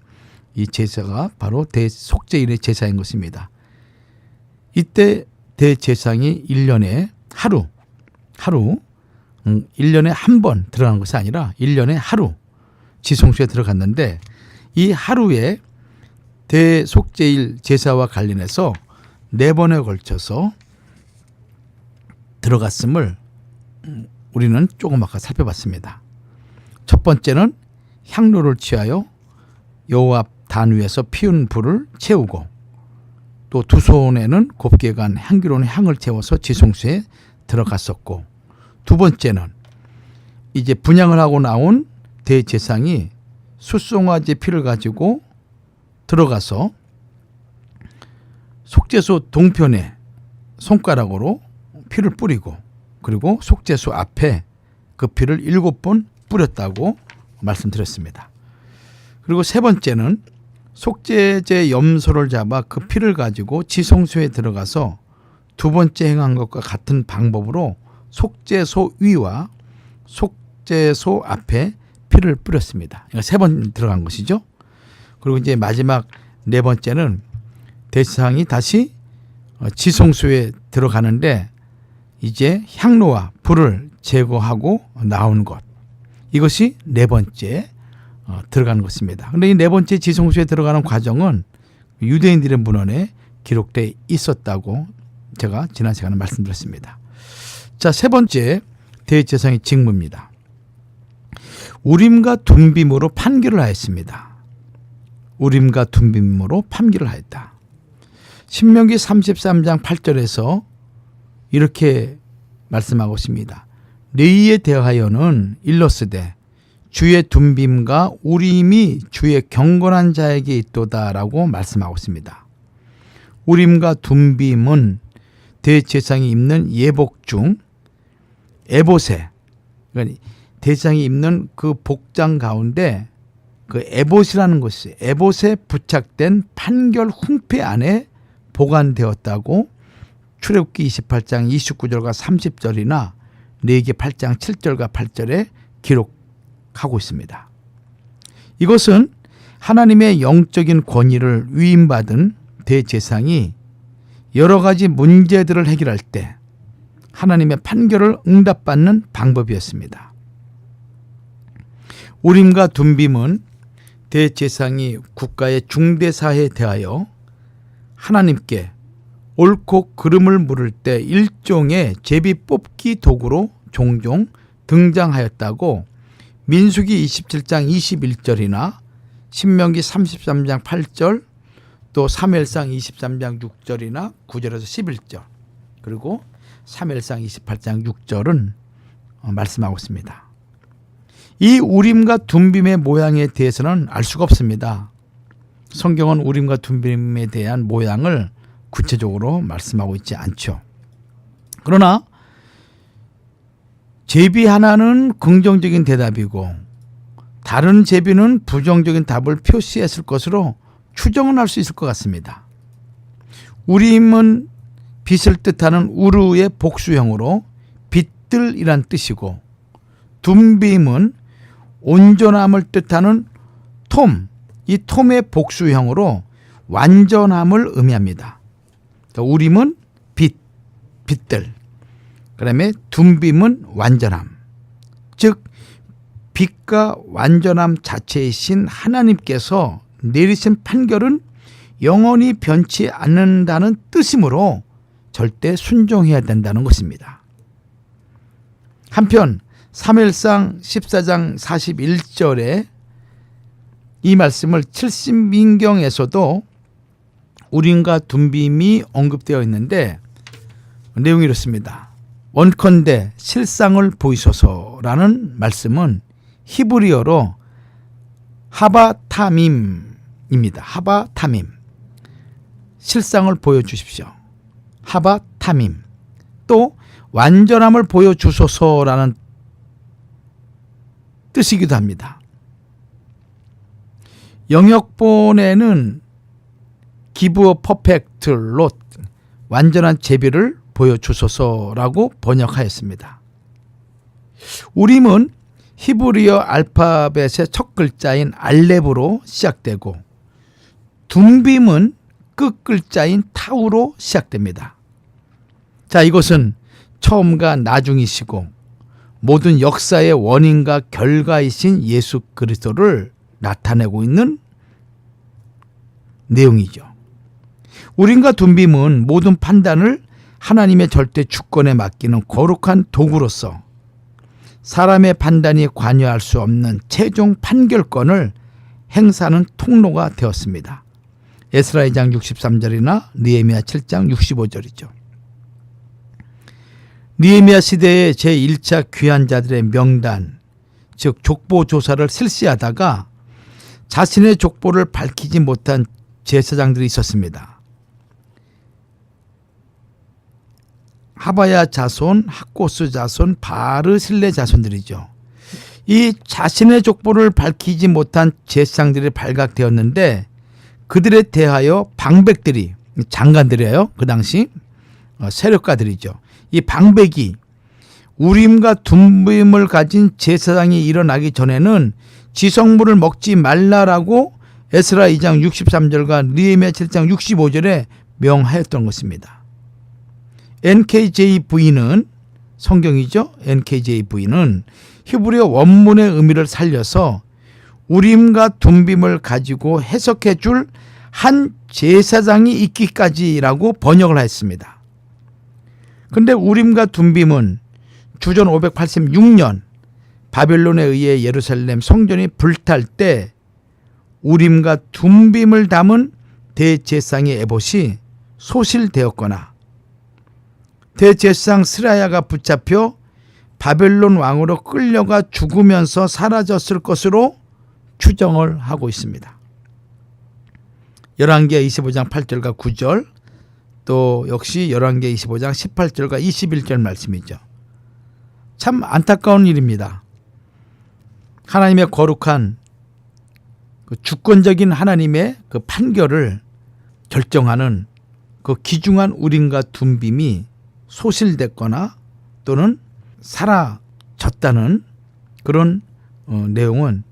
이 제사가 바로 대속제일의 제사인 것입니다. 이때 대제사장이 1년에 하루 1년에 한 번 들어가는 것이 아니라 1년에 하루 지성소에 들어갔는데, 이 하루에 대속제일 제사와 관련해서 4번에 걸쳐서 들어갔음을 우리는 조금 아까 살펴봤습니다. 첫 번째는 향로를 취하여 여호와 단 위에서 피운 불을 채우고, 또 두 손에는 곱게 간 향기로운 향을 채워서 지성소에 들어갔었고, 두 번째는 이제 분향을 하고 나온 대제사장이 숫송아지 피를 가지고 들어가서 속죄소 동편에 손가락으로 피를 뿌리고, 그리고 속죄소 앞에 그 피를 7번 뿌렸다고 말씀드렸습니다. 그리고 세 번째는 속죄제 염소를 잡아 그 피를 가지고 지성소에 들어가서 두 번째 행한 것과 같은 방법으로 속죄소 위와 속죄소 앞에 피를 뿌렸습니다. 그러니까 3번 들어간 것이죠. 그리고 이제 마지막 4번째는 대제사장이 다시 지성소에 들어가는데 이제 향로와 불을 제거하고 나오는 것, 이것이 4번째 들어가는 것입니다. 그런데 이 4번째 지성소에 들어가는 과정은 유대인들의 문헌에 기록되어 있었다고 제가 지난 시간에 말씀드렸습니다. 자, 3번째 대제사장의 직무입니다. 우림과 둠빔으로 판결을 하였습니다. 우림과 둠빔으로 판결을 하였다. 신명기 33장 8절에서 이렇게 말씀하고 있습니다. 레위에 대하여는 일러스되 주의 둠빔과 우림이 주의 경건한 자에게 있도다라고 말씀하고 있습니다. 우림과 둠빔은 대제사장이 입는 예복 중 에봇에, 그러니까 대제사장이 입는 그 복장 가운데 그 에봇이라는 것이 에봇에 부착된 판결 훈패 안에 보관되었다고 출애굽기 28장 29절과 30절이나 레위기 8장 7절과 8절에 기록하고 있습니다. 이것은 하나님의 영적인 권위를 위임받은 대제사장이 여러 가지 문제들을 해결할 때 하나님의 판결을 응답받는 방법이었습니다. 우림과 둠빔은 대제사장이 국가의 중대사에 대하여 하나님께 옳고 그름을 물을 때 일종의 제비 뽑기 도구로 종종 등장하였다고 민수기 27장 21절이나 신명기 33장 8절, 또 사무엘상 23장 6절이나 9절에서 11절, 그리고 사무엘상 28장 6절은 말씀하고 있습니다. 이 우림과 둠빔의 모양에 대해서는 알 수가 없습니다. 성경은 우림과 둠빔에 대한 모양을 구체적으로 말씀하고 있지 않죠. 그러나 제비 하나는 긍정적인 대답이고 다른 제비는 부정적인 답을 표시했을 것으로 추정은 할 수 있을 것 같습니다. 우림은 빛을 뜻하는 우르의 복수형으로 빛들이란 뜻이고, 둠빔은 온전함을 뜻하는 톰, 이 톰의 복수형으로 완전함을 의미합니다. 우림은 빛, 빛들, 그 다음에 둠빔은 완전함, 즉 빛과 완전함 자체이신 하나님께서 내리신 판결은 영원히 변치 않는다는 뜻이므로 절대 순종해야 된다는 것입니다. 한편 사무엘상 14장 41절에 이 말씀을 70민경에서도 우림과 둠빔이 언급되어 있는데 내용이 이렇습니다. 원컨대 실상을 보이소서라는 말씀은 히브리어로 하바타밈입니다. 하바타밈. 실상을 보여주십시오. 하바타밈. 또 완전함을 보여주소서라는 뜻이기도 합니다. 영역본에는 Give a perfect lot, 완전한 제비를 보여주소서라고 번역하였습니다. 우림은 히브리어 알파벳의 첫 글자인 알렙으로 시작되고 둠빔은 끝 글자인 타우로 시작됩니다. 자, 이것은 처음과 나중이시고 모든 역사의 원인과 결과이신 예수 그리스도를 나타내고 있는 내용이죠. 우림과 둠빔은 모든 판단을 하나님의 절대 주권에 맡기는 거룩한 도구로서 사람의 판단이 관여할 수 없는 최종 판결권을 행사하는 통로가 되었습니다. 에스라 2장 63절이나 느헤미야 7장 65절이죠. 느헤미야 시대의 제1차 귀환자들의 명단, 즉 족보 조사를 실시하다가 자신의 족보를 밝히지 못한 제사장들이 있었습니다. 하바야 자손, 학고스 자손, 바르실레 자손들이죠. 이 자신의 족보를 밝히지 못한 제사장들이 발각되었는데 그들에 대하여 방백들이, 장관들이에요. 그 당시 세력가들이죠. 이 방백이 우림과 둠빔을 가진 제사장이 일어나기 전에는 지성물을 먹지 말라라고 에스라 2장 63절과 느헤미야 7장 65절에 명하였던 것입니다. NKJV는 성경이죠. NKJV는 히브리어 원문의 의미를 살려서 우림과 둠빔을 가지고 해석해 줄 한 제사장이 있기까지라고 번역을 했습니다. 그런데 우림과 둠빔은 주전 586년 바벨론에 의해 예루살렘 성전이 불탈 때 우림과 둠빔을 담은 대제사장의 에봇이 소실되었거나 대제사장 스라야가 붙잡혀 바벨론 왕으로 끌려가 죽으면서 사라졌을 것으로 추정을 하고 있습니다. 열왕기하 25장 8절과 9절, 또 역시 열왕기하 25장 18절과 21절 말씀이죠. 참 안타까운 일입니다. 하나님의 거룩한 그 주권적인 하나님의 그 판결을 결정하는 그 귀중한 우림과 둠빔이 소실됐거나 또는 사라졌다는 그런 내용은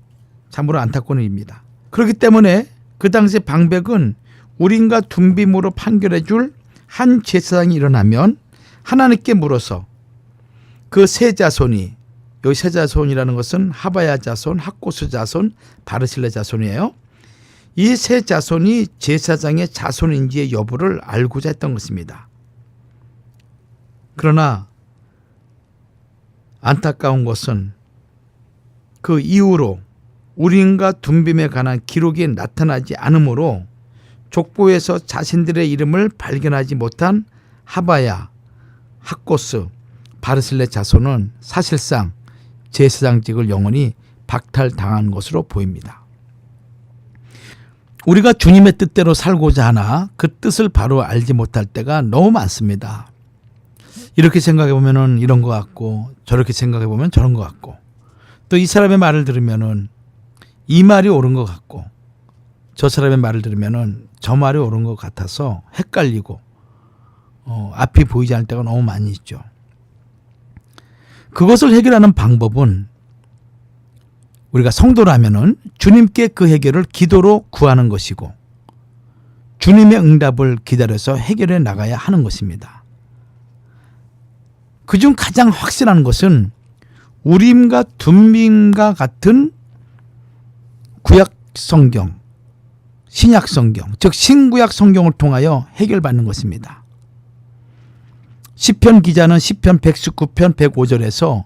참으로 안타까운 일입니다. 그렇기 때문에 그 당시 방백은 우림과 둠빔으로 판결해 줄 한 제사장이 일어나면 하나님께 물어서 그 세 자손이, 여기 세 자손이라는 것은 하바야 자손, 학고스 자손, 바르실레 자손이에요. 이 세 자손이 제사장의 자손인지의 여부를 알고자 했던 것입니다. 그러나 안타까운 것은 그 이후로 우림과 둠빔에 관한 기록이 나타나지 않으므로 족보에서 자신들의 이름을 발견하지 못한 하바야, 학고스, 바르실레 자손은 사실상 제사장직을 영원히 박탈당한 것으로 보입니다. 우리가 주님의 뜻대로 살고자 하나 그 뜻을 바로 알지 못할 때가 너무 많습니다. 이렇게 생각해 보면은 이런 것 같고 저렇게 생각해 보면 저런 것 같고 또 이 사람의 말을 들으면은 이 말이 옳은 것 같고 저 사람의 말을 들으면은 저 말이 옳은 것 같아서 헷갈리고 앞이 보이지 않을 때가 너무 많이 있죠. 그것을 해결하는 방법은 우리가 성도라면은 주님께 그 해결을 기도로 구하는 것이고 주님의 응답을 기다려서 해결해 나가야 하는 것입니다. 그중 가장 확실한 것은 우림과 둠빔과 같은 구약 성경, 신약 성경, 즉 신구약 성경을 통하여 해결받는 것입니다. 시편 기자는 시편 119편 105절에서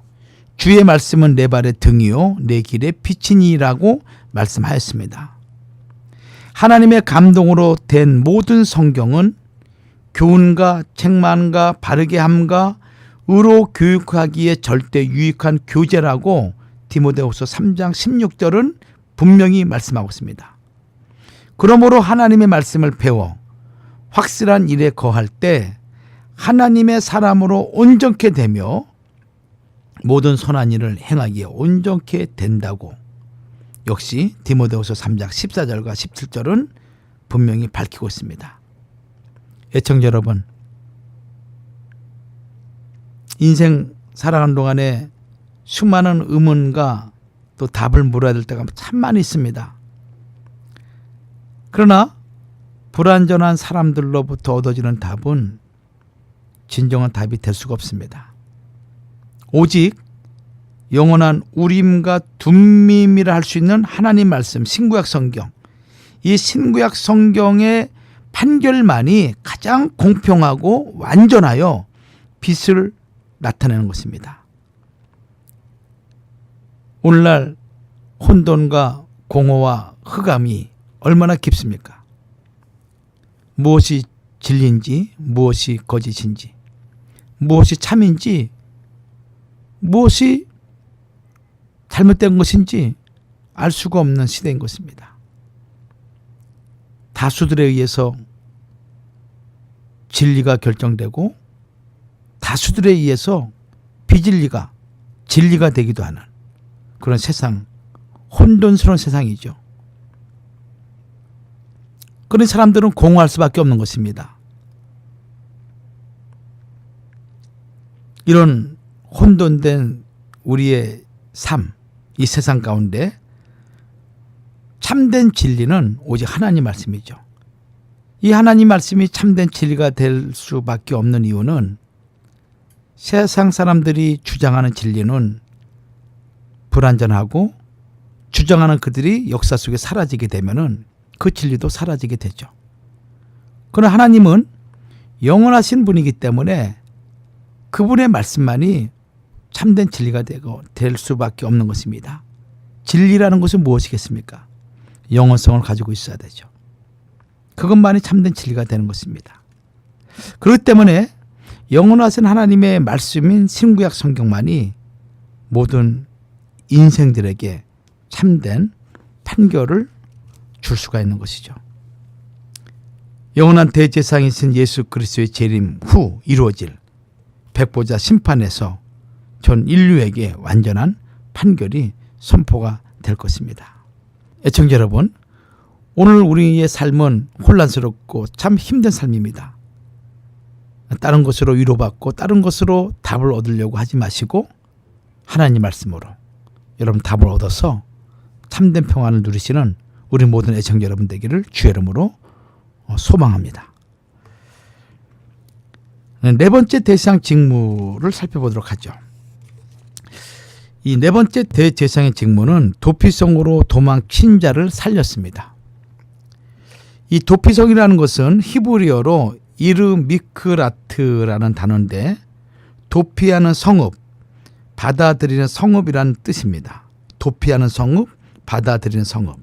주의 말씀은 내 발의 등이요 내 길의 빛이니라고 말씀하였습니다. 하나님의 감동으로 된 모든 성경은 교훈과 책망과 바르게 함과 의로 교육하기에 절대 유익한 교재라고 디모데후서 3장 16절은 분명히 말씀하고 있습니다. 그러므로 하나님의 말씀을 배워 확실한 일에 거할 때 하나님의 사람으로 온전케 되며 모든 선한 일을 행하기에 온전케 된다고 역시 디모데후서 3장 14절과 17절은 분명히 밝히고 있습니다. 애청자 여러분, 인생 살아가는 동안에 수많은 의문과 또 답을 물어야 될 때가 참 많이 있습니다. 그러나 불완전한 사람들로부터 얻어지는 답은 진정한 답이 될 수가 없습니다. 오직 영원한 우림과 둠밈이라 할 수 있는 하나님 말씀, 신구약 성경, 이 신구약 성경의 판결만이 가장 공평하고 완전하여 빛을 나타내는 것입니다. 오늘날 혼돈과 공허와 흑암이 얼마나 깊습니까? 무엇이 진리인지, 무엇이 거짓인지, 무엇이 참인지, 무엇이 잘못된 것인지 알 수가 없는 시대인 것입니다. 다수들에 의해서 진리가 결정되고 다수들에 의해서 비진리가 진리가 되기도 하는 그런 세상, 혼돈스러운 세상이죠. 그런 사람들은 공허할 수밖에 없는 것입니다. 이런 혼돈된 우리의 삶, 이 세상 가운데 참된 진리는 오직 하나님 말씀이죠. 이 하나님 말씀이 참된 진리가 될 수밖에 없는 이유는 세상 사람들이 주장하는 진리는 불완전하고 주장하는 그들이 역사 속에 사라지게 되면은 그 진리도 사라지게 되죠. 그러나 하나님은 영원하신 분이기 때문에 그분의 말씀만이 참된 진리가 되고 될 수밖에 없는 것입니다. 진리라는 것은 무엇이겠습니까? 영원성을 가지고 있어야 되죠. 그것만이 참된 진리가 되는 것입니다. 그렇기 때문에 영원하신 하나님의 말씀인 신구약 성경만이 모든 인생들에게 참된 판결을 줄 수가 있는 것이죠. 영원한 대제사장이신 예수 그리스도의 재림 후 이루어질 백보자 심판에서 전 인류에게 완전한 판결이 선포가 될 것입니다. 애청자 여러분, 오늘 우리의 삶은 혼란스럽고 참 힘든 삶입니다. 다른 것으로 위로받고 다른 것으로 답을 얻으려고 하지 마시고 하나님 말씀으로 여러분 답을 얻어서 참된 평안을 누리시는 우리 모든 애청자 여러분 되기를 주의 이름으로 소망합니다. 네 번째 대제사장 직무를 살펴보도록 하죠. 이 네 번째 대제사장의 직무는 도피성으로 도망친 자를 살렸습니다. 이 도피성이라는 것은 히브리어로 이르미크라트라는 단어인데 도피하는 성읍, 받아들이는 성읍이라는 뜻입니다. 도피하는 성읍, 받아들이는 성읍.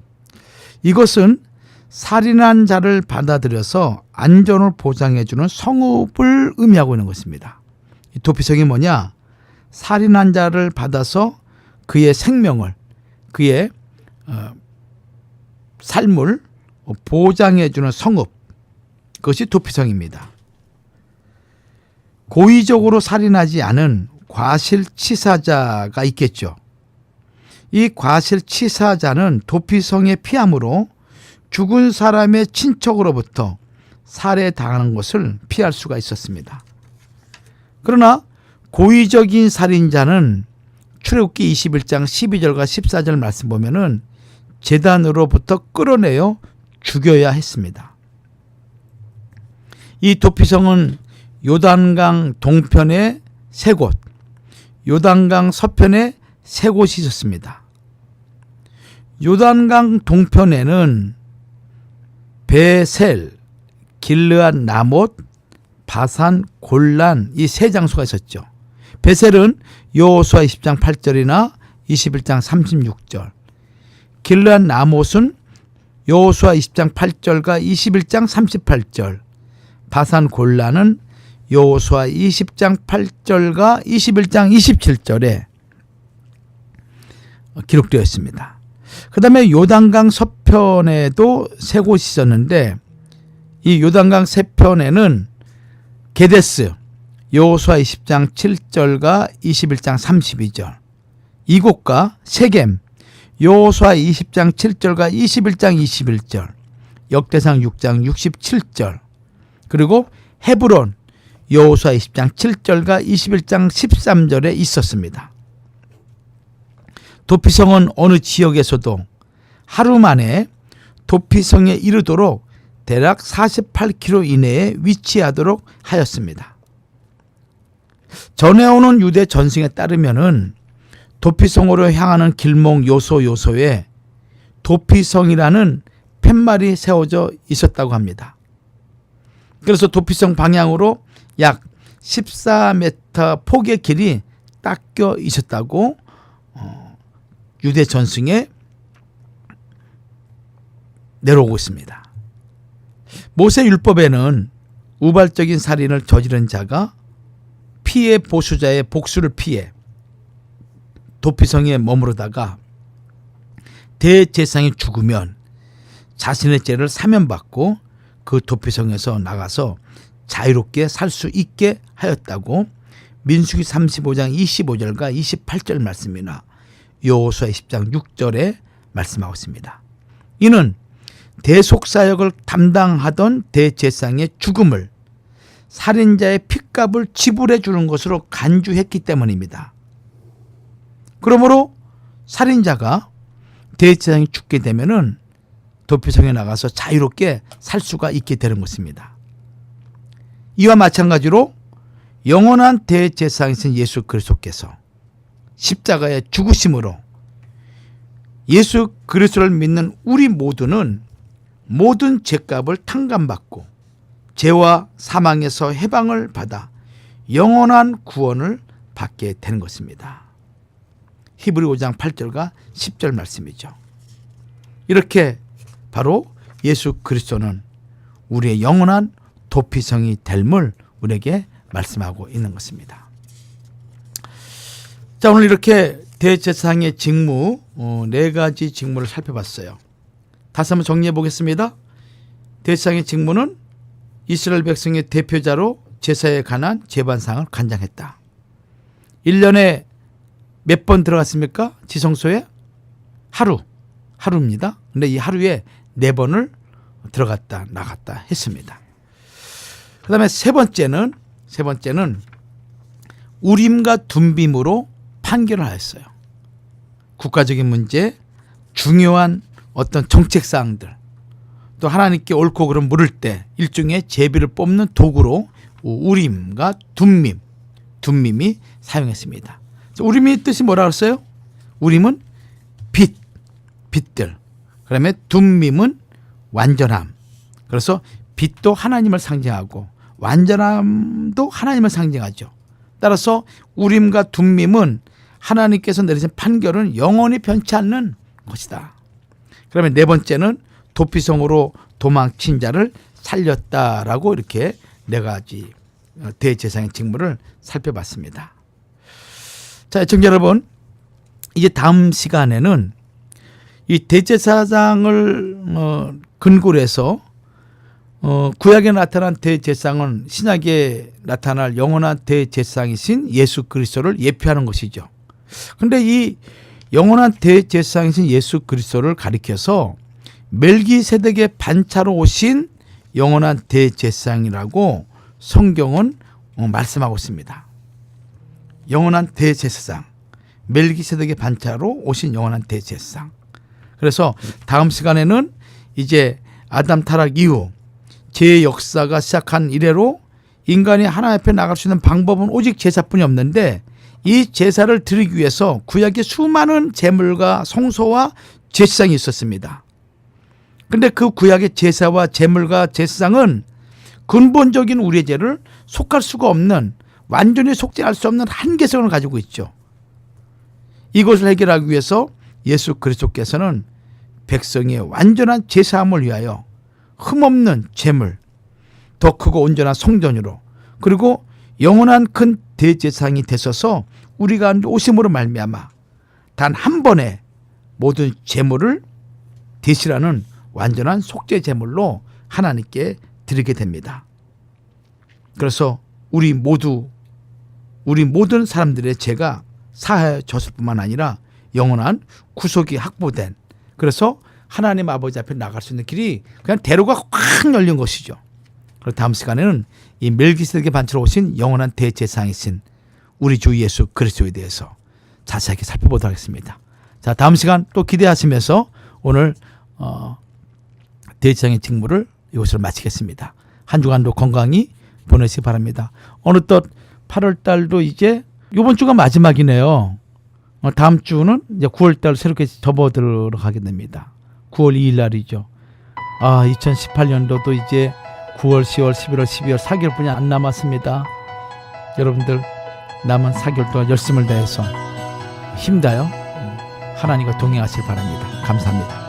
이것은 살인한 자를 받아들여서 안전을 보장해주는 성읍을 의미하고 있는 것입니다. 이 도피성이 뭐냐? 살인한 자를 받아서 그의 생명을, 그의 삶을 보장해주는 성읍, 그것이 도피성입니다. 고의적으로 살인하지 않은 과실치사자가 있겠죠. 이 과실치사자는 도피성에 피함으로 죽은 사람의 친척으로부터 살해당하는 것을 피할 수가 있었습니다. 그러나 고의적인 살인자는 출애굽기 21장 12절과 14절 말씀 보면은 제단으로부터 끌어내어 죽여야 했습니다. 이 도피성은 요단강 동편에 세 곳, 요단강 서편에 세 곳이 있었습니다. 요단강 동편에는 베셀, 길르앗 나못, 바산, 골란 이 세 장소가 있었죠. 베셀은 여호수아 20장 8절이나 21장 36절, 길르앗 나못은 여호수아 20장 8절과 21장 38절, 바산 골란은 여호수아 20장 8절과 21장 27절에 기록되어 있습니다. 그 다음에 요단강 서편에도 세 곳이 있었는데 이 요단강 서편에는 게데스, 여호수아 20장 7절과 21장 32절, 이곳과 세겜 여호수아 20장 7절과 21장 21절, 역대상 6장 67절, 그리고 헤브론 여호수아 20장 7절과 21장 13절에 있었습니다. 도피성은 어느 지역에서도 하루 만에 도피성에 이르도록 대략 48km 이내에 위치하도록 하였습니다. 전해오는 유대 전승에 따르면은 도피성으로 향하는 길목 요소에 도피성이라는 팻말이 세워져 있었다고 합니다. 그래서 도피성 방향으로 약 14m 폭의 길이 닦여 있었다고 유대 전승에 내려오고 있습니다. 모세 율법에는 우발적인 살인을 저지른 자가 피해 보수자의 복수를 피해 도피성에 머무르다가 대제사장이 죽으면 자신의 죄를 사면받고 그 도피성에서 나가서 자유롭게 살 수 있게 하였다고 민수기 35장 25절과 28절 말씀이나 여호수아 10장 6절에 말씀하고 있습니다. 이는 대속사역을 담당하던 대제사장의 죽음을 살인자의 핏값을 지불해 주는 것으로 간주했기 때문입니다. 그러므로 살인자가 대제사장이 죽게 되면은 도피성에 나가서 자유롭게 살 수가 있게 되는 것입니다. 이와 마찬가지로 영원한 대제사장이신 예수 그리스도께서 십자가의 죽으심으로 예수 그리스도를 믿는 우리 모두는 모든 죄값을 탕감받고 죄와 사망에서 해방을 받아 영원한 구원을 받게 되는 것입니다. 히브리 5장 8절과 10절 말씀이죠. 이렇게 바로 예수 그리스도는 우리의 영원한 도피성이 됨을 우리에게 말씀하고 있는 것입니다. 자, 오늘 이렇게 대제사장의 직무 4가지 직무를 살펴봤어요. 다시 한번 정리해 보겠습니다. 대제사장의 직무는 이스라엘 백성의 대표자로 제사에 관한 제반상을 관장했다. 1년에 몇 번 들어갔습니까? 지성소에? 하루입니다. 근데 이 하루에 4번을 들어갔다 나갔다 했습니다. 그 다음에 세 번째는 우림과 둠빔으로 판결을 하였어요. 국가적인 문제, 중요한 어떤 정책사항들, 또 하나님께 옳고 그름 물을 때 일종의 제비를 뽑는 도구로 우림과 둠밈이 사용했습니다. 우림의 뜻이 뭐라고 했어요? 우림은 빛들. 그다음에 둠밈은 완전함. 그래서 빛도 하나님을 상징하고 완전함도 하나님을 상징하죠. 따라서 우림과 둠밈은 하나님께서 내리신 판결은 영원히 변치 않는 것이다. 그러면 네 번째는 도피성으로 도망친 자를 살렸다라고 이렇게 4가지 대제사장의 직무를 살펴봤습니다. 자, 시청자 여러분, 이제 다음 시간에는 이 대제사장을 근거로 해서 구약에 나타난 대제사장은 신약에 나타날 영원한 대제사장이신 예수 그리스도를 예표하는 것이죠. 그런데 이 영원한 대제사장이신 예수 그리스도를 가리켜서 멜기세덱의 반차로 오신 영원한 대제사장이라고 성경은 말씀하고 있습니다. 영원한 대제사장, 멜기세덱의 반차로 오신 영원한 대제사장. 그래서 다음 시간에는 이제 아담 타락 이후 죄의 역사가 시작한 이래로 인간이 하나님 앞에 나갈 수 있는 방법은 오직 제사뿐이 없는데 이 제사를 드리기 위해서 구약에 수많은 제물과 성소와 제사장이 있었습니다. 그런데 그 구약의 제사와 제물과 제사장은 근본적인 우리의 죄를 속할 수가 없는, 완전히 속죄할 수 없는 한계성을 가지고 있죠. 이것을 해결하기 위해서 예수 그리스도께서는 백성의 완전한 제사함을 위하여 흠없는 제물, 더 크고 온전한 성전으로, 그리고 영원한 큰 대제사장이 되셔서 우리가 오심으로 말미암아 단 한 번에 모든 제물을 대신하는 완전한 속죄 제물로 하나님께 드리게 됩니다. 그래서 우리 모두 우리 모든 사람들의 죄가 사하여졌을 뿐만 아니라 영원한 구속이 확보된, 그래서 하나님 아버지 앞에 나갈 수 있는 길이 그냥 대로가 확 열린 것이죠. 그리고 다음 시간에는 이 멜기세덱의 반차로 오신 영원한 대제사장이신 우리 주 예수 그리스도에 대해서 자세하게 살펴보도록 하겠습니다. 자, 다음 시간 또 기대하시면서 오늘 대제사장의 직무를 이것으로 마치겠습니다. 한 주간도 건강히 보내시기 바랍니다. 어느덧 8월 달도 이제 이번 주가 마지막이네요. 다음 주는 이제 9월 달 새롭게 접어들어 가게 됩니다. 9월 2일 날이죠. 2018년도도 이제 9월, 10월, 11월, 12월 4개월뿐이 안 남았습니다. 여러분들 남은 4개월 동안 열심을 다해서 힘다요 하나님과 동행하시길 바랍니다. 감사합니다.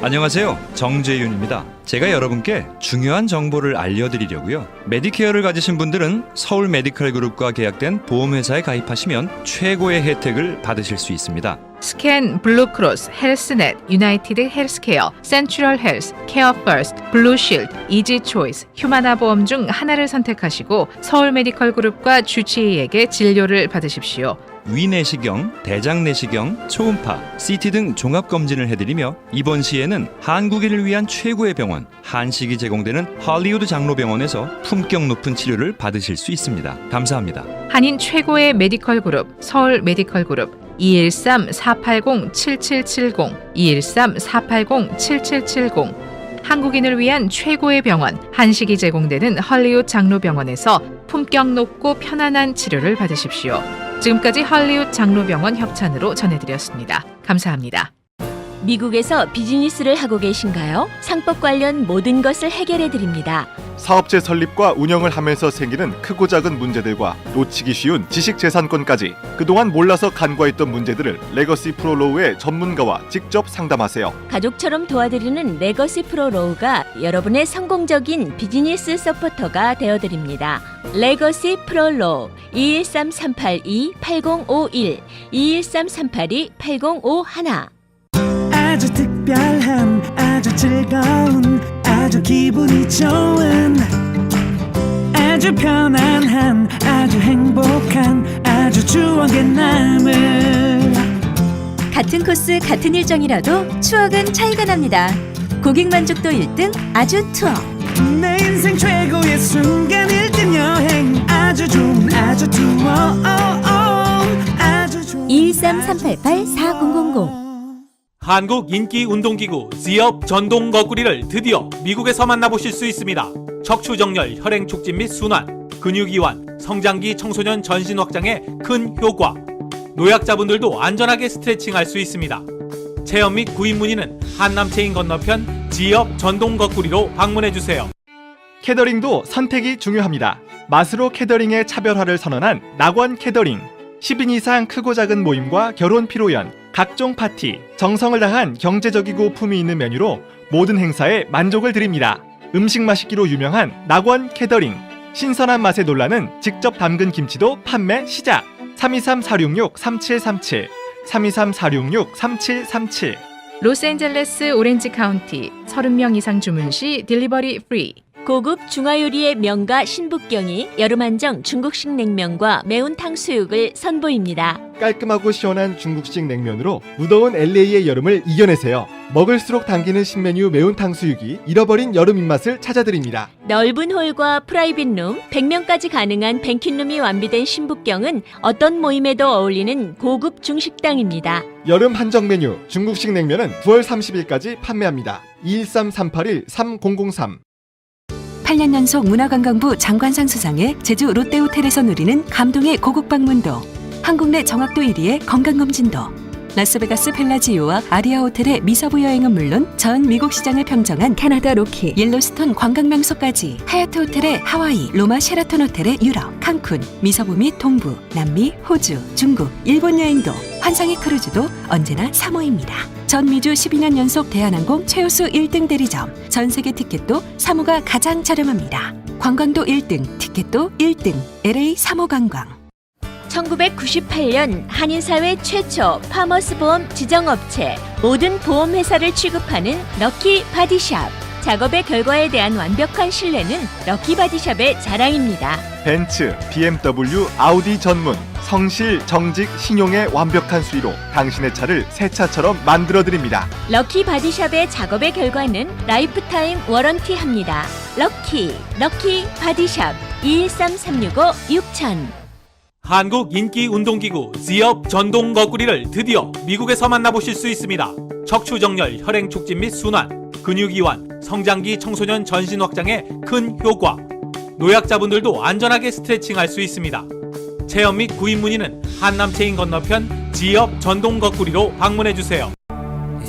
안녕하세요. 정재윤입니다. 제가 여러분께 중요한 정보를 알려드리려고요. 메디케어를 가지신 분들은 서울 메디컬 그룹과 계약된 보험회사에 가입하시면 최고의 혜택을 받으실 수 있습니다. 스캔, 블루크로스, 헬스넷, 유나이티드 헬스케어, 센트럴 헬스, 케어 퍼스트, 블루실드, 이지 초이스, 휴마나 보험 중 하나를 선택하시고 서울 메디컬 그룹과 주치의에게 진료를 받으십시오. 위내시경, 대장내시경, 초음파, CT 등 종합검진을 해드리며 이번 시에는 한국인을 위한 최고의 병원 한식이 제공되는 할리우드 장로병원에서 품격 높은 치료를 받으실 수 있습니다. 감사합니다. 한인 최고의 메디컬 그룹 서울 메디컬 그룹 213-480-7770 213-480-7770 한국인을 위한 최고의 병원 한식이 제공되는 할리우드 장로병원에서 품격 높고 편안한 치료를 받으십시오. 지금까지 할리우드 장로병원 협찬으로 전해드렸습니다. 감사합니다. 미국에서 비즈니스를 하고 계신가요? 상법 관련 모든 것을 해결해 드립니다. 사업체 설립과 운영을 하면서 생기는 크고 작은 문제들과 놓치기 쉬운 지식재산권까지 그동안 몰라서 간과했던 문제들을 레거시 프로로우의 전문가와 직접 상담하세요. 가족처럼 도와드리는 레거시 프로로우가 여러분의 성공적인 비즈니스 서포터가 되어드립니다. 레거시 프로로우 213-382-8051 213-382-8051 아주 특별한 아주 즐거운 아주 기분이 좋은 아주 편안한 아주 행복한 아주 추억의 남을 같은 코스 같은 일정이라도 추억은 차이가 납니다. 고객 만족도 1등 아주 투어 내 인생 최고의 순간 1등 여행 아주 좋은 아주 투어 아주 좋은 213-388-4000 한국 인기 운동기구 지업 전동 거꾸리를 드디어 미국에서 만나보실 수 있습니다. 척추정렬, 혈행 촉진 및 순환, 근육 이완, 성장기 청소년 전신 확장에 큰 효과. 노약자분들도 안전하게 스트레칭할 수 있습니다. 체험 및 구입 문의는 한남체인 건너편 지업 전동 거꾸리로 방문해주세요. 캐더링도 선택이 중요합니다. 맛으로 캐더링의 차별화를 선언한 낙원 캐더링. 10인 이상 크고 작은 모임과 결혼 피로연, 각종 파티, 정성을 다한 경제적이고 품위 있는 메뉴로 모든 행사에 만족을 드립니다. 음식 맛있기로 유명한 낙원 캐더링. 신선한 맛에 놀라는 직접 담근 김치도 판매 시작. 323-466-3737 323-466-3737 로스앤젤레스 오렌지 카운티 30명 이상 주문 시 딜리버리 프리. 고급 중화요리의 명가 신북경이 여름 한정 중국식 냉면과 매운 탕수육을 선보입니다. 깔끔하고 시원한 중국식 냉면으로 무더운 LA의 여름을 이겨내세요. 먹을수록 당기는 신메뉴 매운 탕수육이 잃어버린 여름 입맛을 찾아드립니다. 넓은 홀과 프라이빗 룸, 100명까지 가능한 뱅킷룸이 완비된 신북경은 어떤 모임에도 어울리는 고급 중식당입니다. 여름 한정 메뉴 중국식 냉면은 9월 30일까지 판매합니다. 213-381-3003 8년 연속 문화관광부 장관상 수상의 제주 롯데호텔에서 누리는 감동의 고국 방문도, 한국 내 정확도 1위의 건강검진도, 라스베가스 펠라지오와 아리아 호텔의 미서부 여행은 물론 전 미국 시장을 평정한 캐나다 로키, 옐로스톤 관광명소까지 하얏트 호텔의 하와이, 로마 셰라톤 호텔의 유럽, 칸쿤, 미서부 및 동부, 남미, 호주, 중국, 일본 여행도 환상의 크루즈도 언제나 3호입니다. 전 미주 12년 연속 대한항공 최우수 1등 대리점, 전 세계 티켓도 3호가 가장 저렴합니다. 관광도 1등, 티켓도 1등, LA 3호 관광. 1998년 한인사회 최초 파머스 보험 지정업체 모든 보험회사를 취급하는 럭키 바디샵. 작업의 결과에 대한 완벽한 신뢰는 럭키 바디샵의 자랑입니다. 벤츠, BMW, 아우디 전문 성실, 정직, 신용의 완벽한 수위로 당신의 차를 새 차처럼 만들어드립니다. 럭키 바디샵의 작업의 결과는 라이프타임 워런티합니다. 럭키 바디샵 213-365-6000. 한국 인기 운동기구 지업 전동 거꾸리를 드디어 미국에서 만나보실 수 있습니다. 척추정렬, 혈행촉진 및 순환, 근육이완, 성장기 청소년 전신 확장에 큰 효과. 노약자분들도 안전하게 스트레칭할 수 있습니다. 체험 및 구입 문의는 한남체인 건너편 지업 전동 거꾸리로 방문해주세요.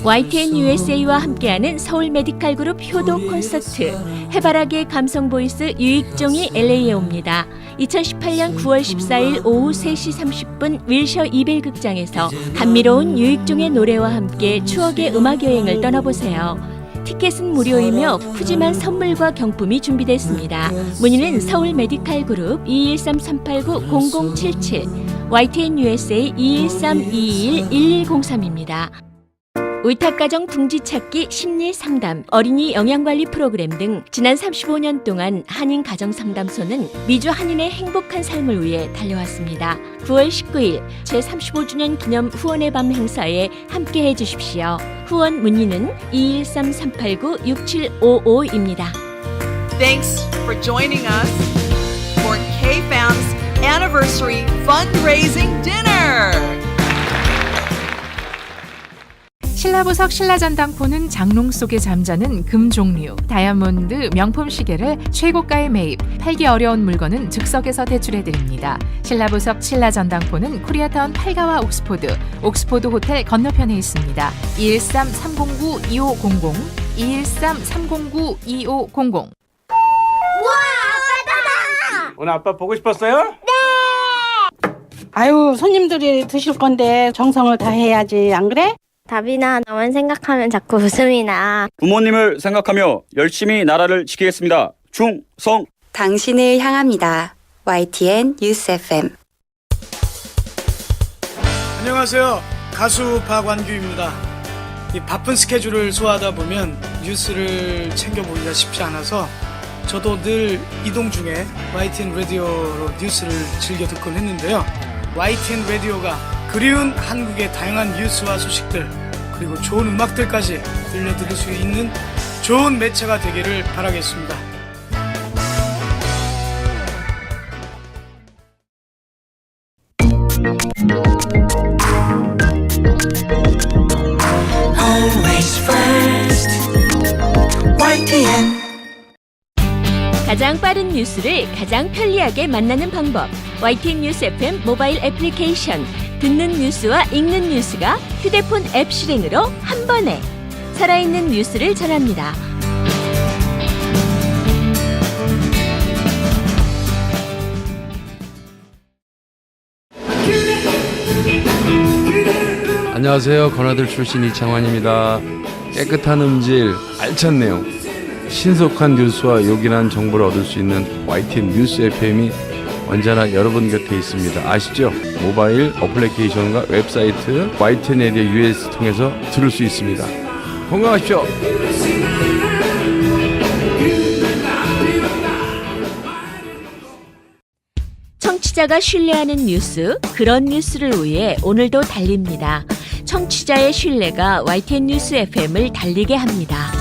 YTN USA와 함께하는 서울 메디칼 그룹 효도 콘서트. 해바라기의 감성 보이스 유익종이 LA에 옵니다. 2018년 9월 14일 오후 3시 30분 윌셔 이벨 극장에서 감미로운 유익종의 노래와 함께 추억의 음악 여행을 떠나보세요. 티켓은 무료이며 푸짐한 선물과 경품이 준비됐습니다. 문의는 서울 메디칼 그룹 213-389-0077, YTN USA 213-221-1103입니다. 의탁가정 둥지찾기 심리상담, 어린이 영양관리 프로그램 등 지난 35년 동안 한인가정상담소는 미주 한인의 행복한 삶을 위해 달려왔습니다. 9월 19일 제35주년 기념 후원의 밤 행사에 함께해 주십시오. 후원 문의는 213-389-6755입니다. Thanks for joining us for K-FAM's Anniversary Fundraising Dinner. 신라보석 신라전당포는 장롱 속에 잠자는 금종류, 다이아몬드 명품 시계를 최고가에 매입, 팔기 어려운 물건은 즉석에서 대출해드립니다. 신라보석 신라전당포는 코리아타운 8가와 옥스포드 호텔 건너편에 있습니다. 213-309-2500, 213-309-2500. 우와, 아빠다! 오늘 아빠 보고 싶었어요? 네! 아유, 손님들이 드실 건데 정성을 다해야지, 안 그래? 답이나 너만 생각하면 자꾸 웃음이 나. 부모님을 생각하며 열심히 나라를 지키겠습니다. 충성! 당신을 향합니다. YTN 뉴스 FM. 안녕하세요. 가수 박완규입니다. 이 바쁜 스케줄을 소화하다 보면 뉴스를 챙겨보기가 쉽지 않아서 저도 늘 이동 중에 YTN 라디오로 뉴스를 즐겨 듣곤 했는데요. YTN 라디오가 그리운 한국의 다양한 뉴스와 소식들 그리고 좋은 음악들까지 들려드릴 수 있는 좋은 매체가 되기를 바라겠습니다. Always first. YTN. 가장 빠른 뉴스를 가장 편리하게 만나는 방법. YTN 뉴스 FM 모바일 애플리케이션. 듣는 뉴스와 읽는 뉴스가 휴대폰 앱 실행으로 한 번에 살아있는 뉴스를 전합니다. 안녕하세요. 건아들 출신 이창환입니다. 깨끗한 음질, 알찬 내용, 신속한 뉴스와 요긴한 정보를 얻을 수 있는 YTN 뉴스 FM이 언제나 여러분 곁에 있습니다. 아시죠? 모바일 어플리케이션과 웹사이트 YTN 에리어 US 통해서 들을 수 있습니다. 건강하십시오. 청취자가 신뢰하는 뉴스, 그런 뉴스를 위해 오늘도 달립니다. 청취자의 신뢰가 YTN 뉴스 FM을 달리게 합니다.